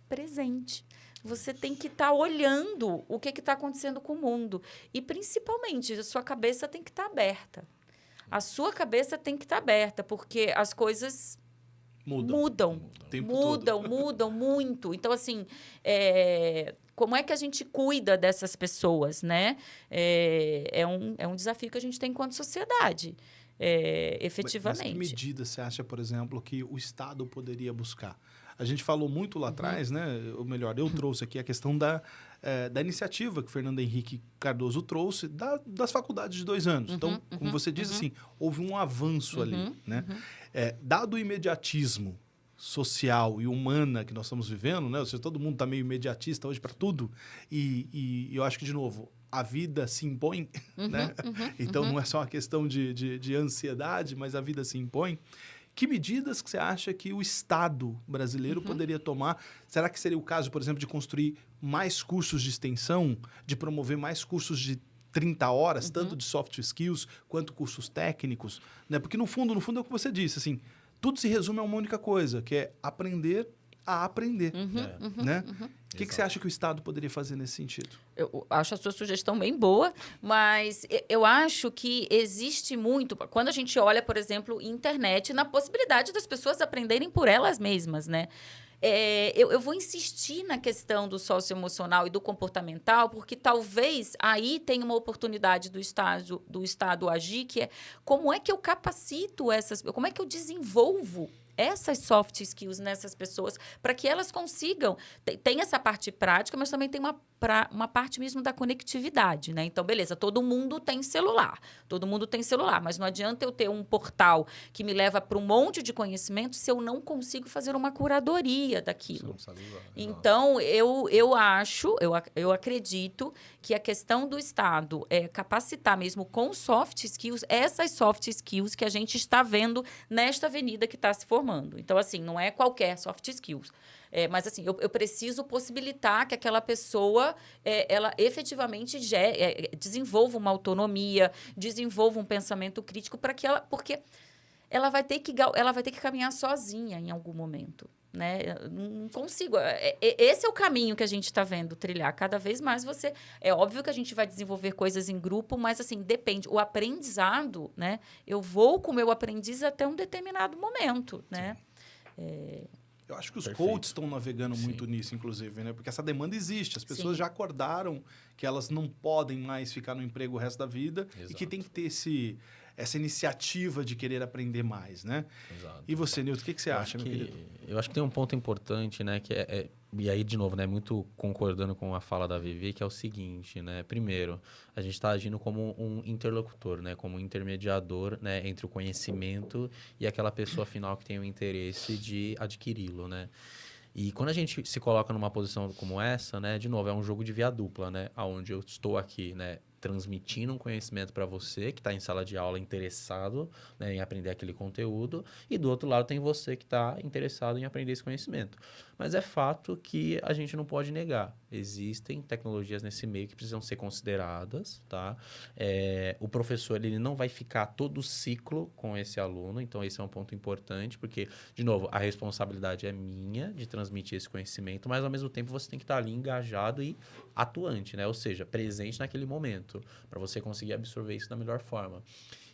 presente. Você tem que estar olhando o que está acontecendo com o mundo. E, principalmente, a sua cabeça tem que estar aberta. A sua cabeça tem que estar aberta, porque as coisas... Mudam muito. Então, assim, como é que a gente cuida dessas pessoas, né? É um desafio que a gente tem enquanto sociedade, efetivamente. Mas que medida você acha, por exemplo, que o Estado poderia buscar? A gente falou muito lá atrás, né? Ou melhor, eu trouxe aqui a questão da iniciativa que o Fernando Henrique Cardoso trouxe das faculdades de 2 anos. Então, como você disse, assim, houve um avanço ali, né? Dado o imediatismo social e humana que nós estamos vivendo, né? Ou seja, todo mundo está meio imediatista hoje para tudo. E eu acho que, de novo, a vida se impõe, né? Então, não é só uma questão de ansiedade, mas a vida se impõe. Que medidas que você acha que o Estado brasileiro poderia tomar? Será que seria o caso, por exemplo, de construir mais cursos de extensão, de promover mais cursos de 30 horas, tanto de soft skills quanto cursos técnicos? Né? Porque, no fundo, é o que você disse, assim, tudo se resume a uma única coisa, que é aprender a aprender. Né? O que você acha que o Estado poderia fazer nesse sentido? Eu acho a sua sugestão bem boa, mas eu acho que existe muito... Quando a gente olha, por exemplo, internet, na possibilidade das pessoas aprenderem por elas mesmas, né? Eu vou insistir na questão do socioemocional e do comportamental, porque talvez aí tenha uma oportunidade do Estado agir, que é como é que eu capacito como é que eu desenvolvo essas soft skills nessas pessoas para que elas consigam... Tem essa parte prática, mas também tem uma parte mesmo da conectividade, né? Então, beleza, todo mundo tem celular, mas não adianta eu ter um portal que me leva para um monte de conhecimento se eu não consigo fazer uma curadoria daquilo. Então, eu acredito que a questão do Estado é capacitar mesmo com soft skills, essas soft skills que a gente está vendo nesta avenida que está se formando. Então, assim, não é qualquer soft skills. Mas, assim, eu preciso possibilitar que aquela pessoa, ela efetivamente desenvolva uma autonomia, desenvolva um pensamento crítico porque ela vai ter que caminhar sozinha em algum momento. Né? Eu não consigo. Esse é o caminho que a gente está vendo trilhar. Cada vez mais você... É óbvio que a gente vai desenvolver coisas em grupo, mas, assim, depende. O aprendizado, né? Eu vou com o meu aprendiz até um determinado momento, né? Eu acho que os coaches estão navegando muito nisso, inclusive, né? Porque essa demanda existe. As pessoas já acordaram que elas não podem mais ficar no emprego o resto da vida e que tem que ter essa iniciativa de querer aprender mais, né? Exato. E você, Nilton, o que você acha, meu querido? Eu acho que tem um ponto importante, né? Que e aí, de novo, né? Muito concordando com a fala da Vivi, que é o seguinte, né? Primeiro, a gente está agindo como um interlocutor, né? Como um intermediador, né? Entre o conhecimento e aquela pessoa final que tem o interesse de adquiri-lo, né? E quando a gente se coloca numa posição como essa, né? De novo, é um jogo de via dupla, né? Onde eu estou aqui, né? Transmitindo um conhecimento para você que está em sala de aula interessado, né, em aprender aquele conteúdo, e do outro lado tem você que está interessado em aprender esse conhecimento. Mas é fato que a gente não pode negar. Existem tecnologias nesse meio que precisam ser consideradas, tá? O professor ele não vai ficar todo o ciclo com esse aluno, então esse é um ponto importante, porque, de novo, a responsabilidade é minha de transmitir esse conhecimento, mas ao mesmo tempo você tem que estar ali engajado e atuante, né? Ou seja, presente naquele momento, para você conseguir absorver isso da melhor forma.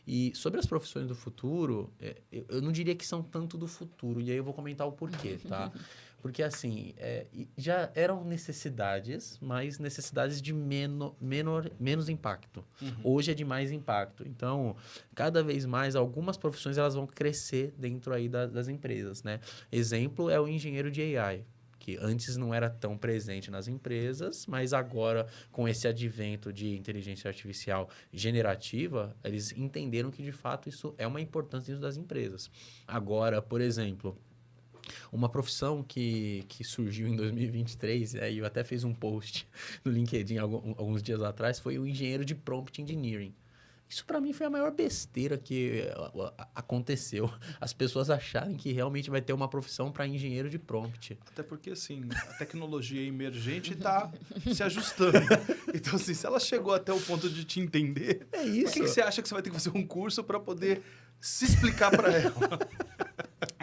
E sobre as profissões do futuro, eu não diria que são tanto do futuro, e aí eu vou comentar o porquê, tá? Porque, assim, já eram necessidades, mas necessidades de menos impacto. Hoje é de mais impacto. Então, cada vez mais, algumas profissões elas vão crescer dentro aí das empresas, né? Exemplo é o engenheiro de AI, que antes não era tão presente nas empresas, mas agora, com esse advento de inteligência artificial generativa, eles entenderam que, de fato, isso é uma importância dentro das empresas. Agora, por exemplo, uma profissão que surgiu em 2023, eu até fiz um post no LinkedIn alguns dias atrás, foi o engenheiro de Prompt Engineering. Isso, para mim, foi a maior besteira que aconteceu. As pessoas acharem que realmente vai ter uma profissão para engenheiro de prompt. Até porque, assim, a tecnologia emergente está se ajustando. Então, assim, se ela chegou até o ponto de te entender, é isso. Por que você acha que você vai ter que fazer um curso para poder se explicar para ela?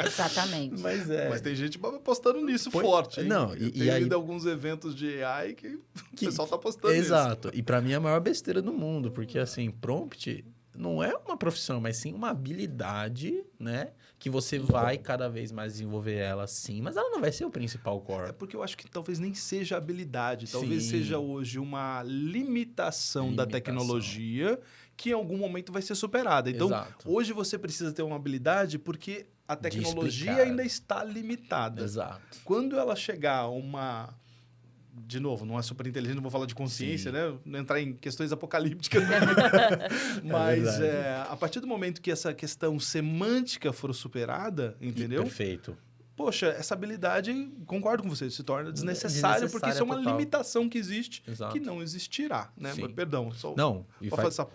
Exatamente. Mas tem gente postando nisso forte. Hein? Não, eu tenho ido a alguns eventos de AI que o pessoal está postando Exato. E para mim é a maior besteira do mundo, porque assim, prompt não é uma profissão, mas sim uma habilidade, né? Que você vai cada vez mais desenvolver ela, sim, mas ela não vai ser o principal core. É porque eu acho que talvez nem seja habilidade, talvez seja hoje uma limitação da tecnologia que em algum momento vai ser superada. Então, Exato. hoje você precisa ter uma habilidade porque a tecnologia explicar. ainda está limitada. Exato. Quando ela chegar a uma... De novo, não é super inteligente, não vou falar de consciência, Sim. né? Não entrar em questões apocalípticas. Mas verdade. a partir do momento que essa questão semântica for superada, entendeu? Perfeito. Poxa, essa habilidade, concordo com você, se torna desnecessária porque isso é uma total. limitação que existe, Exato. que não existirá, né? Sim. Mas, perdão, só Não, vou fazer essa...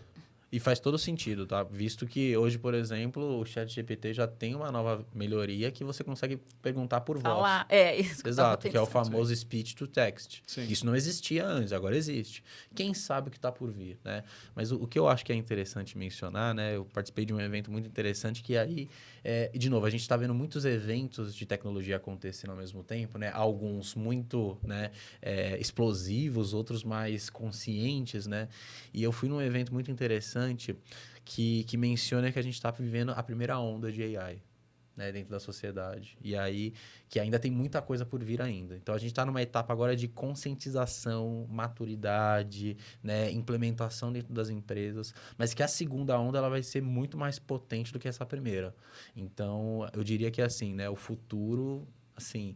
E faz todo sentido, tá? Visto que hoje, por exemplo, o ChatGPT já tem uma nova melhoria que você consegue perguntar por voz. Falar. Isso que eu tava Exato, que é o pensando. famoso speech to text. Sim. Isso não existia antes, agora existe. Quem sabe o que está por vir, né? Mas o que eu acho que é interessante mencionar, né? Eu participei de um evento muito interessante que aí, de novo, a gente está vendo muitos eventos de tecnologia acontecendo ao mesmo tempo, né? Alguns muito, né, explosivos, outros mais conscientes, né? E eu fui num evento muito interessante que menciona que a gente está vivendo a primeira onda de AI, né, dentro da sociedade. E aí, que ainda tem muita coisa por vir ainda. Então, a gente está numa etapa agora de conscientização, maturidade, né, implementação dentro das empresas, mas que a segunda onda ela vai ser muito mais potente do que essa primeira. Então, eu diria que assim, né, o futuro... Assim,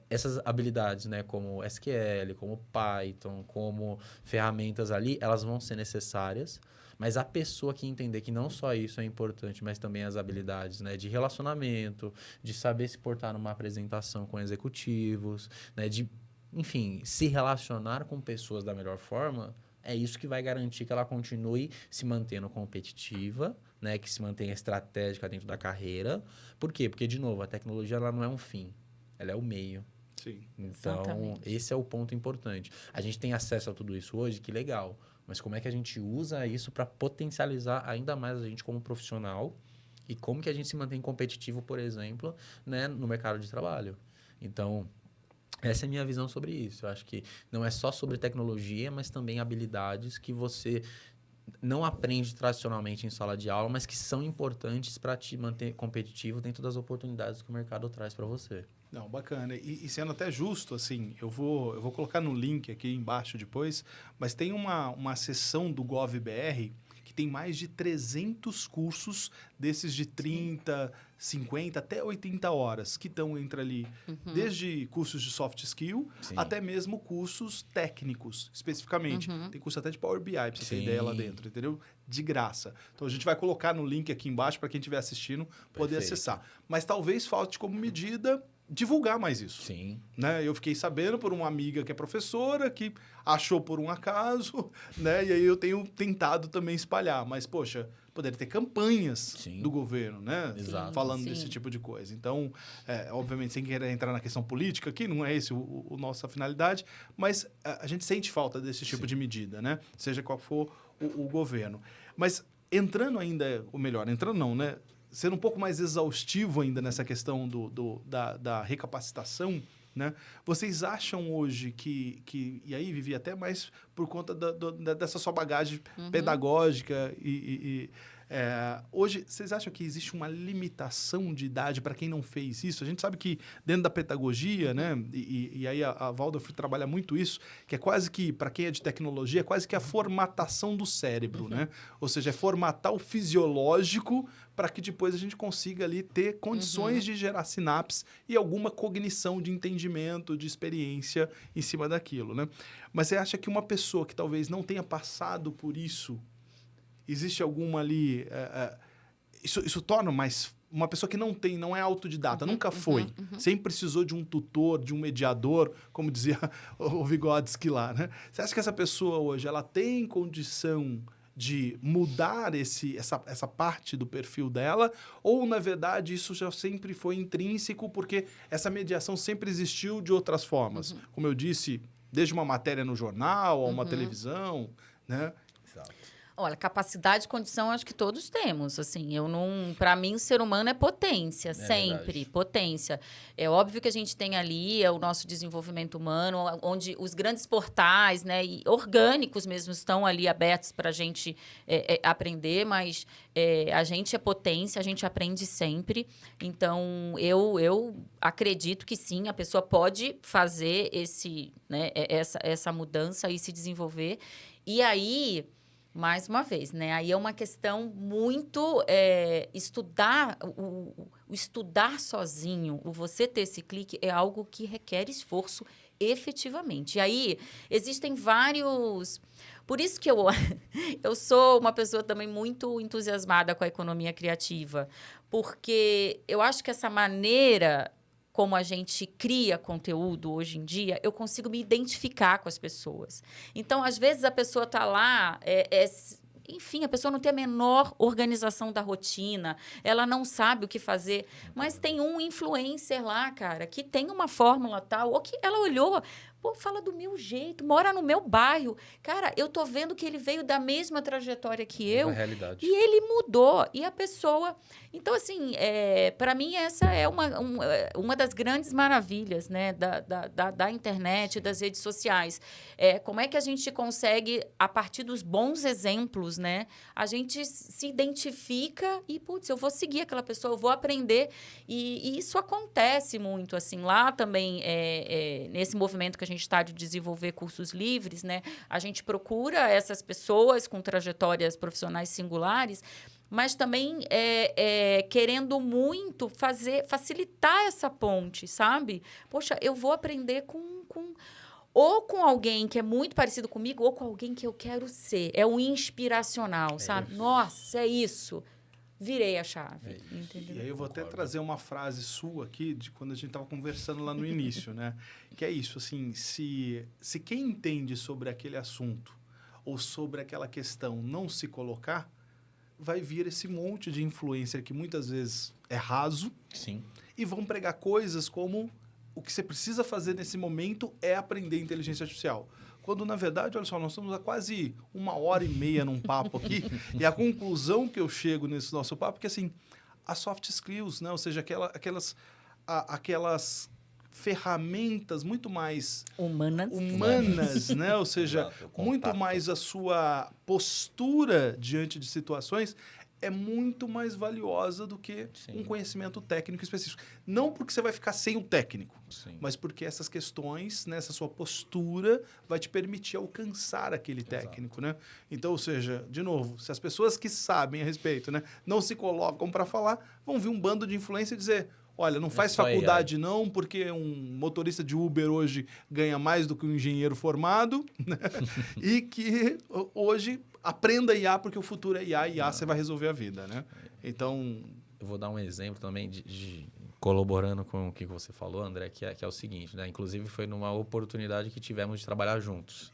essas habilidades, né, como SQL, como Python, como ferramentas ali, elas vão ser necessárias, mas a pessoa que entender que não só isso é importante, mas também as habilidades, né, de relacionamento, de saber se portar numa apresentação com executivos, né, de, enfim, se relacionar com pessoas da melhor forma, é isso que vai garantir que ela continue se mantendo competitiva, né, que se mantenha estratégica dentro da carreira. Por quê? Porque, de novo, a tecnologia ela não é um fim. Ela é o meio. Sim. Então, Exatamente. esse é o ponto importante. A gente tem acesso a tudo isso hoje, que legal. Mas como é que a gente usa isso para potencializar ainda mais a gente como profissional? E como que a gente se mantém competitivo, por exemplo, né, no mercado de trabalho? Então, essa é a minha visão sobre isso. Eu acho que não é só sobre tecnologia, mas também habilidades que você não aprende tradicionalmente em sala de aula, mas que são importantes para te manter competitivo dentro das oportunidades que o mercado traz para você. Não, bacana. E sendo até justo, assim, eu vou colocar no link aqui embaixo depois, mas tem uma seção do GovBR que tem mais de 300 cursos desses de 30, 50 até 80 horas, que estão entre ali, desde cursos de soft skill Sim. até mesmo cursos técnicos, especificamente. Tem curso até de Power BI, para você ter Sim. ideia lá dentro, entendeu? De graça. Então, a gente vai colocar no link aqui embaixo para quem estiver assistindo poder Perfeito. acessar. Mas talvez falte como medida divulgar mais isso. Sim. Né? Eu fiquei sabendo por uma amiga que é professora, que achou por um acaso, né? E aí eu tenho tentado também espalhar. Mas, poxa, poderia ter campanhas Sim. do governo, né? Exato. Falando Sim. desse tipo de coisa. Então, obviamente, sem querer entrar na questão política aqui, não é esse o nossa finalidade, mas a gente sente falta desse tipo de medida, né? Seja qual for o governo. Mas entrando ainda, ou melhor, entrando não, né? Sendo um pouco mais exaustivo ainda nessa questão da recapacitação, né? Vocês acham hoje que... E aí, Vivi, até mais por conta dessa sua bagagem pedagógica hoje, vocês acham que existe uma limitação de idade para quem não fez isso? A gente sabe que dentro da pedagogia, né? E aí a Waldorf trabalha muito isso, que é quase que, para quem é de tecnologia, é quase que a formatação do cérebro, né? Ou seja, é formatar o fisiológico para que depois a gente consiga ali ter condições de gerar sinapses e alguma cognição de entendimento, de experiência em cima daquilo, né? Mas você acha que uma pessoa que talvez não tenha passado por isso, existe alguma ali... Isso torna mais... Uma pessoa que não é autodidata, nunca foi, sempre precisou de um tutor, de um mediador, como dizia o Vygotsky lá, né? Você acha que essa pessoa hoje ela tem condição de mudar essa parte do perfil dela? Ou, na verdade, isso já sempre foi intrínseco porque essa mediação sempre existiu de outras formas? Como eu disse, desde uma matéria no jornal, a uma televisão, né? Exato. Olha, capacidade e condição acho que todos temos, assim, para mim o ser humano é potência, sempre, verdade. potência. É óbvio que a gente tem ali o nosso desenvolvimento humano, onde os grandes portais, né, e orgânicos mesmo estão ali abertos para a gente aprender, mas a gente é potência, a gente aprende sempre. Então, eu acredito que sim, a pessoa pode fazer essa mudança e se desenvolver. E aí... Mais uma vez, né? Aí é uma questão muito estudar, o estudar sozinho, o você ter esse clique é algo que requer esforço efetivamente. E aí existem vários... Por isso que eu sou uma pessoa também muito entusiasmada com a economia criativa, porque eu acho que essa maneira como a gente cria conteúdo hoje em dia, eu consigo me identificar com as pessoas. Então, às vezes, a pessoa está lá... Enfim, a pessoa não tem a menor organização da rotina, ela não sabe o que fazer, mas tem um influencer lá, cara, que tem uma fórmula tal, ou que ela olhou, pô, fala do meu jeito, mora no meu bairro. Cara, eu tô vendo que ele veio da mesma trajetória que eu. Realidade. E ele mudou. E a pessoa... Então, assim, para mim, essa é uma das grandes maravilhas, né, da internet, das redes sociais. Como é que a gente consegue, a partir dos bons exemplos, né, a gente se identifica e, putz, eu vou seguir aquela pessoa, eu vou aprender. E isso acontece muito, assim. Lá também, nesse movimento que a gente está de desenvolver cursos livres, né, a gente procura essas pessoas com trajetórias profissionais singulares, mas também querendo muito facilitar essa ponte, sabe? Poxa, eu vou aprender ou com alguém que é muito parecido comigo, ou com alguém que eu quero ser. É o inspiracional, sabe? Nossa, é isso. Virei a chave, entendeu? E aí eu vou até trazer uma frase sua aqui, de quando a gente estava conversando lá no início, né? Que é isso, assim, se quem entende sobre aquele assunto ou sobre aquela questão não se colocar, vai vir esse monte de influencer que muitas vezes é raso. Sim. E vão pregar coisas como o que você precisa fazer nesse momento é aprender inteligência artificial. Quando, na verdade, olha só, nós estamos há quase 1h30 num papo aqui, e a conclusão que eu chego nesse nosso papo é que, assim, as soft skills, né? Ou seja, aquelas ferramentas muito mais humanas, né? Ou seja, muito mais a sua postura diante de situações é muito mais valiosa do que um conhecimento técnico específico. Não porque você vai ficar sem o técnico, mas porque essas questões, né, essa sua postura vai te permitir alcançar aquele técnico, né? Então, ou seja, de novo, se as pessoas que sabem a respeito, né, não se colocam para falar, vão vir um bando de influência e dizer: olha, não faz faculdade não, porque um motorista de Uber hoje ganha mais do que um engenheiro formado, né? E que hoje aprenda IA, porque o futuro é IA, e IA você vai resolver a vida, né? Então... Eu vou dar um exemplo também colaborando com o que você falou, André, que é o seguinte, né? Inclusive foi numa oportunidade que tivemos de trabalhar juntos.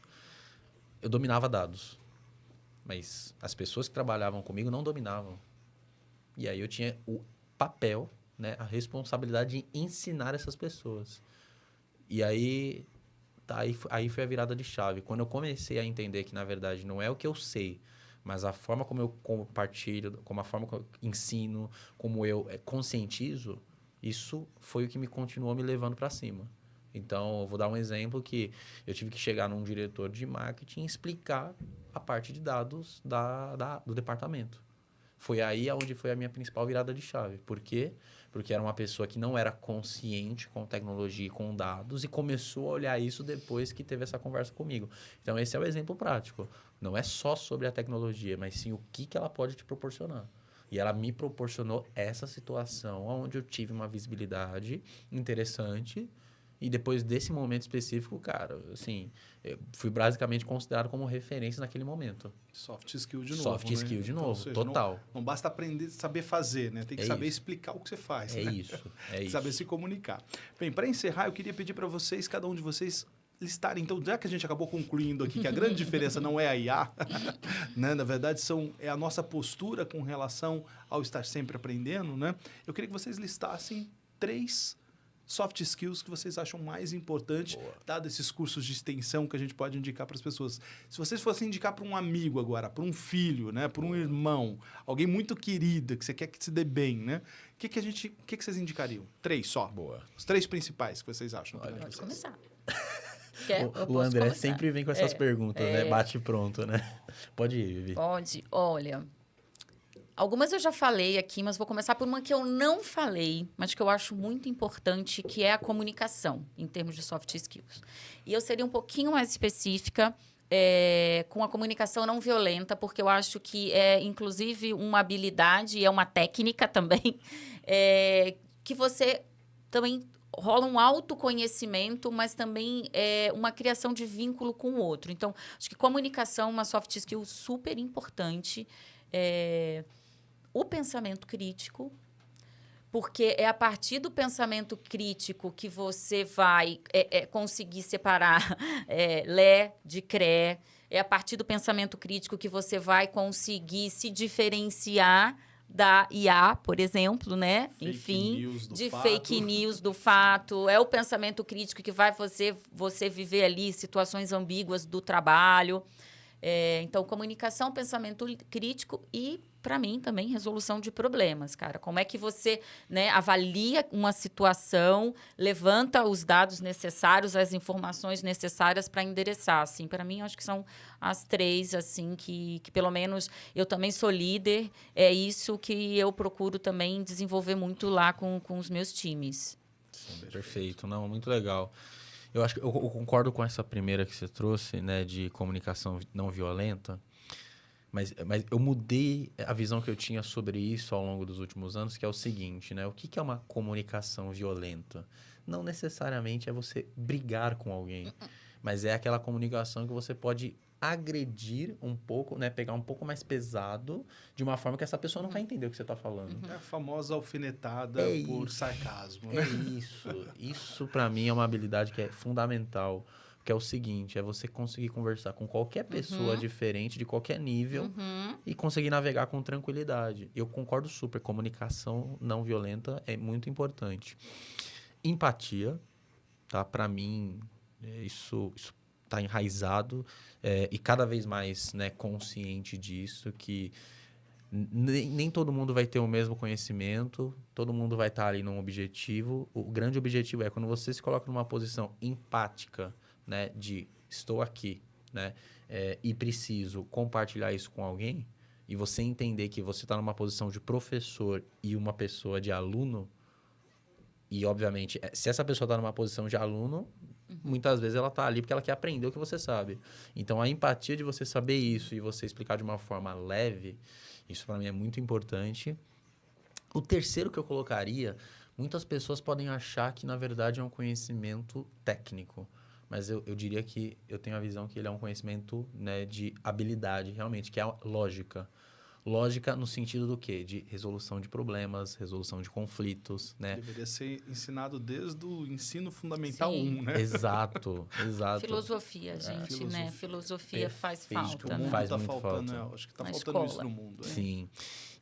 Eu dominava dados, mas as pessoas que trabalhavam comigo não dominavam. E aí eu tinha o papel, né, a responsabilidade de ensinar essas pessoas. E aí foi a virada de chave. Quando eu comecei a entender que, na verdade, não é o que eu sei, mas a forma como eu compartilho, como a forma como eu ensino, como eu conscientizo, isso foi o que me continuou me levando para cima. Então, eu vou dar um exemplo que eu tive que chegar num diretor de marketing e explicar a parte de dados do departamento. Foi aí onde foi a minha principal virada de chave. Por quê? Porque era uma pessoa que não era consciente com tecnologia e com dados e começou a olhar isso depois que teve essa conversa comigo. Então, esse é o exemplo prático. Não é só sobre a tecnologia, mas sim o que ela pode te proporcionar. E ela me proporcionou essa situação onde eu tive uma visibilidade interessante. E depois desse momento específico, cara, assim, eu fui basicamente considerado como referência naquele momento. Soft skill de novo, Soft skill de novo, seja, total. Não basta aprender, saber fazer, né? Tem que saber explicar o que você faz. É né? Isso. Saber se comunicar. Bem, para encerrar, eu queria pedir para vocês, cada um de vocês, listarem. Então, já que a gente acabou concluindo aqui que a grande diferença não é a IA, né? Na verdade, é a nossa postura com relação ao estar sempre aprendendo, né? Eu queria que vocês listassem 3 soft skills que vocês acham mais importante, dado esses cursos de extensão que a gente pode indicar para as pessoas. Se vocês fossem indicar para um amigo agora, para um filho, né, para um irmão, alguém muito querido, que você quer que se dê bem, né? O que vocês indicariam? 3 só. Boa. Os 3 principais que vocês acham. Pode começar. O André sempre vem com essas perguntas, né? Bate pronto, né? Pode ir, Vivi. Pode. Olha... Algumas eu já falei aqui, mas vou começar por uma que eu não falei, mas que eu acho muito importante, que é a comunicação, em termos de soft skills. E eu seria um pouquinho mais específica, com a comunicação não violenta, porque eu acho que é, inclusive, uma habilidade e é uma técnica também, que você também rola um autoconhecimento, mas também uma criação de vínculo com o outro. Então, acho que comunicação é uma soft skill super importante. O pensamento crítico, porque é a partir do pensamento crítico que você vai conseguir separar lé de cré. É a partir do pensamento crítico que você vai conseguir se diferenciar da IA, por exemplo, né? Fake news do fato. É o pensamento crítico que vai você viver ali situações ambíguas do trabalho. Então, comunicação, pensamento crítico e, para mim, também resolução de problemas, cara. Como é que você, né, avalia uma situação, levanta os dados necessários, as informações necessárias para endereçar, assim. Para mim, acho que são as 3, assim, que pelo menos eu também sou líder. É isso que eu procuro também desenvolver muito lá com os meus times. Sim, perfeito. Não, muito legal. Eu acho que eu concordo com essa primeira que você trouxe, né, de comunicação não violenta, mas eu mudei a visão que eu tinha sobre isso ao longo dos últimos anos, que é o seguinte, né? O que é uma comunicação violenta? Não necessariamente é você brigar com alguém, mas é aquela comunicação que você pode agredir um pouco, né? Pegar um pouco mais pesado, de uma forma que essa pessoa não vai entender o que você está falando. É a famosa alfinetada por sarcasmo, né? É isso. Isso, para mim, é uma habilidade que é fundamental. Que é o seguinte, é você conseguir conversar com qualquer pessoa diferente, de qualquer nível, e conseguir navegar com tranquilidade. Eu concordo super, comunicação não violenta é muito importante. Empatia, tá? Para mim, isso está enraizado e cada vez mais, né, consciente disso, que nem todo mundo vai ter o mesmo conhecimento, todo mundo vai estar ali num objetivo. O grande objetivo é quando você se coloca numa posição empática, né, de estou aqui, né, e preciso compartilhar isso com alguém, e você entender que você está numa posição de professor e uma pessoa de aluno, e obviamente, se essa pessoa está numa posição de aluno, muitas vezes ela está ali porque ela quer aprender o que você sabe. Então, a empatia de você saber isso e você explicar de uma forma leve, isso para mim é muito importante. O terceiro que eu colocaria, muitas pessoas podem achar que, na verdade, é um conhecimento técnico. Mas eu diria que eu tenho a visão que ele é um conhecimento, né, de habilidade, realmente, que é a lógica. Lógica no sentido do quê? De resolução de problemas, resolução de conflitos, né? Deveria ser ensinado desde o ensino fundamental 1, né? Exato. Filosofia, gente, né? Filosofia faz falta. O mundo faz está muito faltando, falta. acho que está Na faltando escola. isso no mundo. Sim.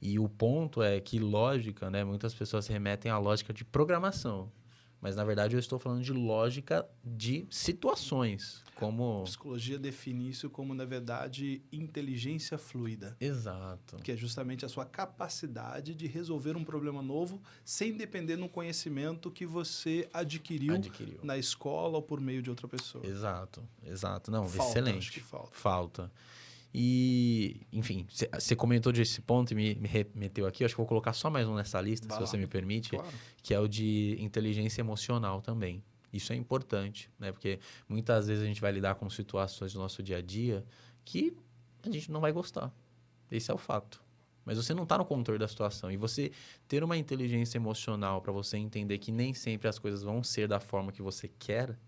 E o ponto é que lógica, né? Muitas pessoas remetem à lógica de programação. Mas, na verdade, eu estou falando de lógica de situações, como... A psicologia define isso como, na verdade, inteligência fluida. Exato. Que é justamente a sua capacidade de resolver um problema novo sem depender do conhecimento que você adquiriu na escola ou por meio de outra pessoa. Exato. Não, Falta, excelente. acho que Falta. E, enfim, você comentou desse ponto e me remeteu aqui. Eu acho que vou colocar só mais um nessa lista, se você me permite, claro. Que é o de inteligência emocional também. Isso é importante, né? Porque muitas vezes a gente vai lidar com situações do nosso dia a dia que a gente não vai gostar. Esse é o fato. Mas você não está no controle da situação. E você ter uma inteligência emocional para você entender que nem sempre as coisas vão ser da forma que você quer,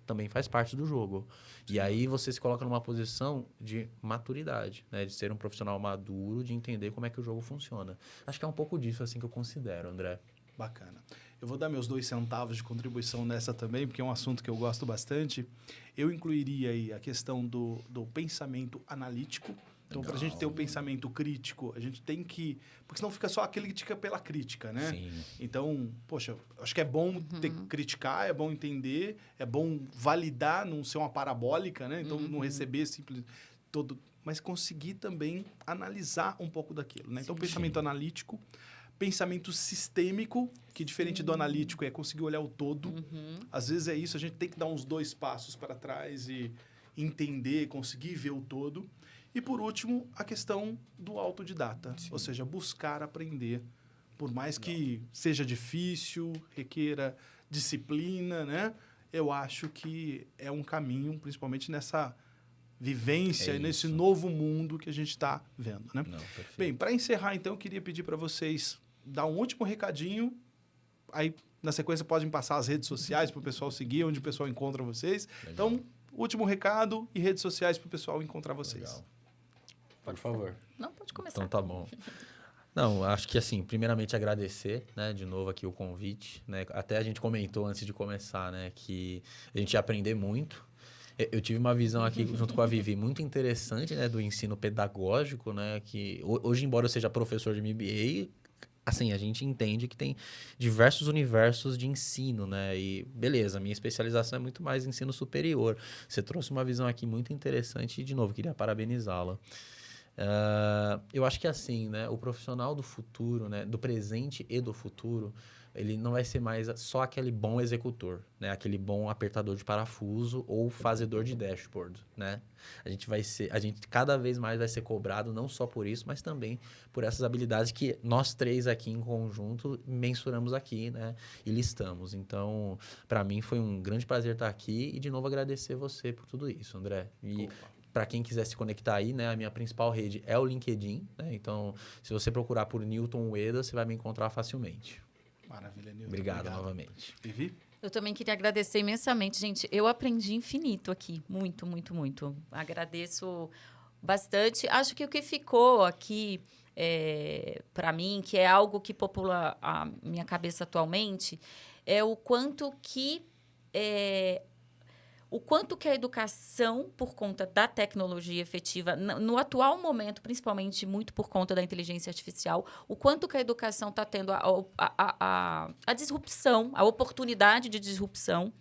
também faz parte do jogo. Sim. E aí você se coloca numa posição de maturidade, né? De ser um profissional maduro, de entender como é que o jogo funciona. Acho que é um pouco disso assim que eu considero, André. Bacana. Eu vou dar meus 2 centavos de contribuição nessa também, porque é um assunto que eu gosto bastante. Eu incluiria aí a questão do pensamento analítico. Então, para a gente ter o pensamento crítico, a gente tem que... Porque senão fica só a crítica pela crítica, né? Sim. Então, poxa, acho que é bom criticar, é bom entender, é bom validar, não ser uma parabólica, né? Então, não receber simplesmente todo... Mas conseguir também analisar um pouco daquilo, né? Então, pensamento analítico, pensamento sistêmico, que diferente do analítico é conseguir olhar o todo. Às vezes é isso, a gente tem que dar uns 2 passos para trás e entender, conseguir ver o todo. E, por último, a questão do autodidata, ou seja, buscar aprender, por mais que seja difícil, requeira disciplina, né? Eu acho que é um caminho, principalmente nessa vivência nesse novo mundo que a gente está vendo, né? Não, perfeito. Bem, para encerrar, então, eu queria pedir para vocês dar um último recadinho. Aí, na sequência, podem passar as redes sociais para o pessoal seguir, onde o pessoal encontra vocês. Legal. Então, último recado e redes sociais para o pessoal encontrar vocês. Legal. Por favor. Não, pode começar. Então tá bom. Não, acho que assim, primeiramente agradecer, né, de novo aqui o convite, né? Até a gente comentou antes de começar, né, que a gente ia aprender muito. Eu tive uma visão aqui junto com a Vivi muito interessante, né, do ensino pedagógico, né, que hoje, embora eu seja professor de MBA, assim, a gente entende que tem diversos universos de ensino, né? E beleza, minha especialização é muito mais ensino superior. Você trouxe uma visão aqui muito interessante e, de novo, queria parabenizá-la. Eu acho que assim, né, o profissional do futuro, né, do presente e do futuro, ele não vai ser mais só aquele bom executor, né, aquele bom apertador de parafuso ou fazedor de dashboard, né? A gente cada vez mais vai ser cobrado não só por isso, mas também por essas habilidades que nós três aqui em conjunto mensuramos aqui, né, e listamos. Então, para mim foi um grande prazer estar aqui e de novo agradecer você por tudo isso, André. E para quem quiser se conectar aí, né, a minha principal rede é o LinkedIn, né? Então, se você procurar por Newton Ueda, você vai me encontrar facilmente. Maravilha, Nilton. Obrigado novamente. Vivi? Eu também queria agradecer imensamente, gente. Eu aprendi infinito aqui. Muito, muito, muito. Agradeço bastante. Acho que o que ficou aqui para mim, que é algo que popula a minha cabeça atualmente, é o quanto que a educação, por conta da tecnologia efetiva, no atual momento, principalmente muito por conta da inteligência artificial, o quanto que a educação está tendo a disrupção, a oportunidade de disrupção,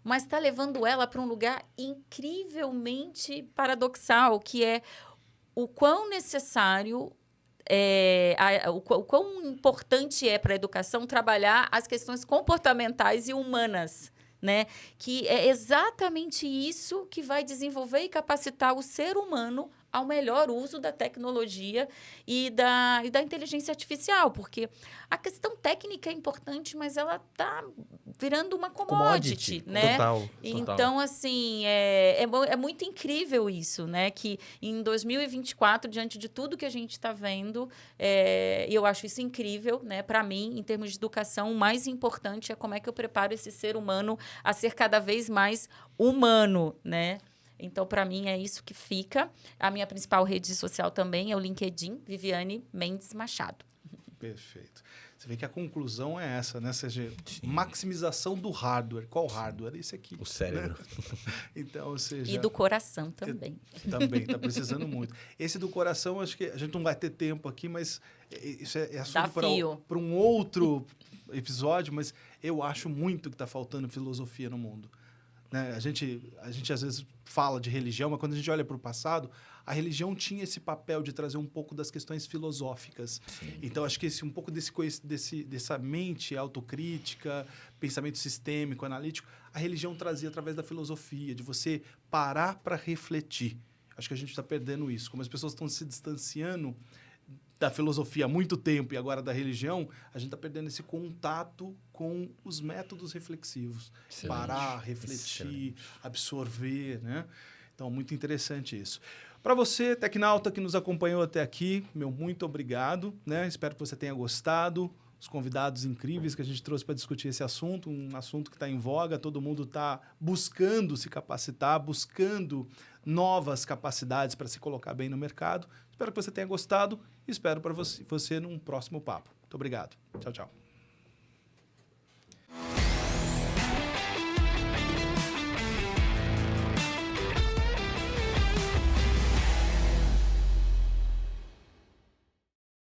mas está levando ela para um lugar incrivelmente paradoxal, que é o quão necessário o quão importante é para a educação trabalhar as questões comportamentais e humanas, né? Que é exatamente isso que vai desenvolver e capacitar o ser humano ao melhor uso da tecnologia e da inteligência artificial, porque a questão técnica é importante, mas ela está virando uma commodity, né? Total. Então, assim, é muito incrível isso, né? Que em 2024, diante de tudo que a gente está vendo, eu acho isso incrível, né? Para mim, em termos de educação, o mais importante é como é que eu preparo esse ser humano a ser cada vez mais humano, né? Então, para mim, é isso que fica. A minha principal rede social também é o LinkedIn, Viviane Mendes Machado. Perfeito. Você vê que a conclusão é essa, né? Ou seja, maximização do hardware. Qual hardware? Esse aqui. O cérebro. Né? Então, ou seja... E do coração também. Também, está precisando muito. Esse do coração, acho que a gente não vai ter tempo aqui, mas isso é assunto para um outro episódio, mas eu acho muito que está faltando filosofia no mundo. Né? A gente às vezes fala de religião, mas quando a gente olha para o passado, a religião tinha esse papel de trazer um pouco das questões filosóficas. Sim. Então, acho que um pouco dessa mente autocrítica, pensamento sistêmico, analítico, a religião trazia através da filosofia, de você parar para refletir. Acho que a gente está perdendo isso. Como as pessoas estão se distanciando da filosofia há muito tempo e agora da religião, a gente está perdendo esse contato com os métodos reflexivos. Excelente. Parar, refletir, absorver, né? Então, muito interessante isso. Para você, tecnauta, que nos acompanhou até aqui, meu muito obrigado, né? Espero que você tenha gostado. Os convidados incríveis que a gente trouxe para discutir esse assunto, um assunto que está em voga, todo mundo está buscando se capacitar, buscando novas capacidades para se colocar bem no mercado. Espero que você tenha gostado e espero para você num próximo papo. Muito obrigado. Tchau, tchau.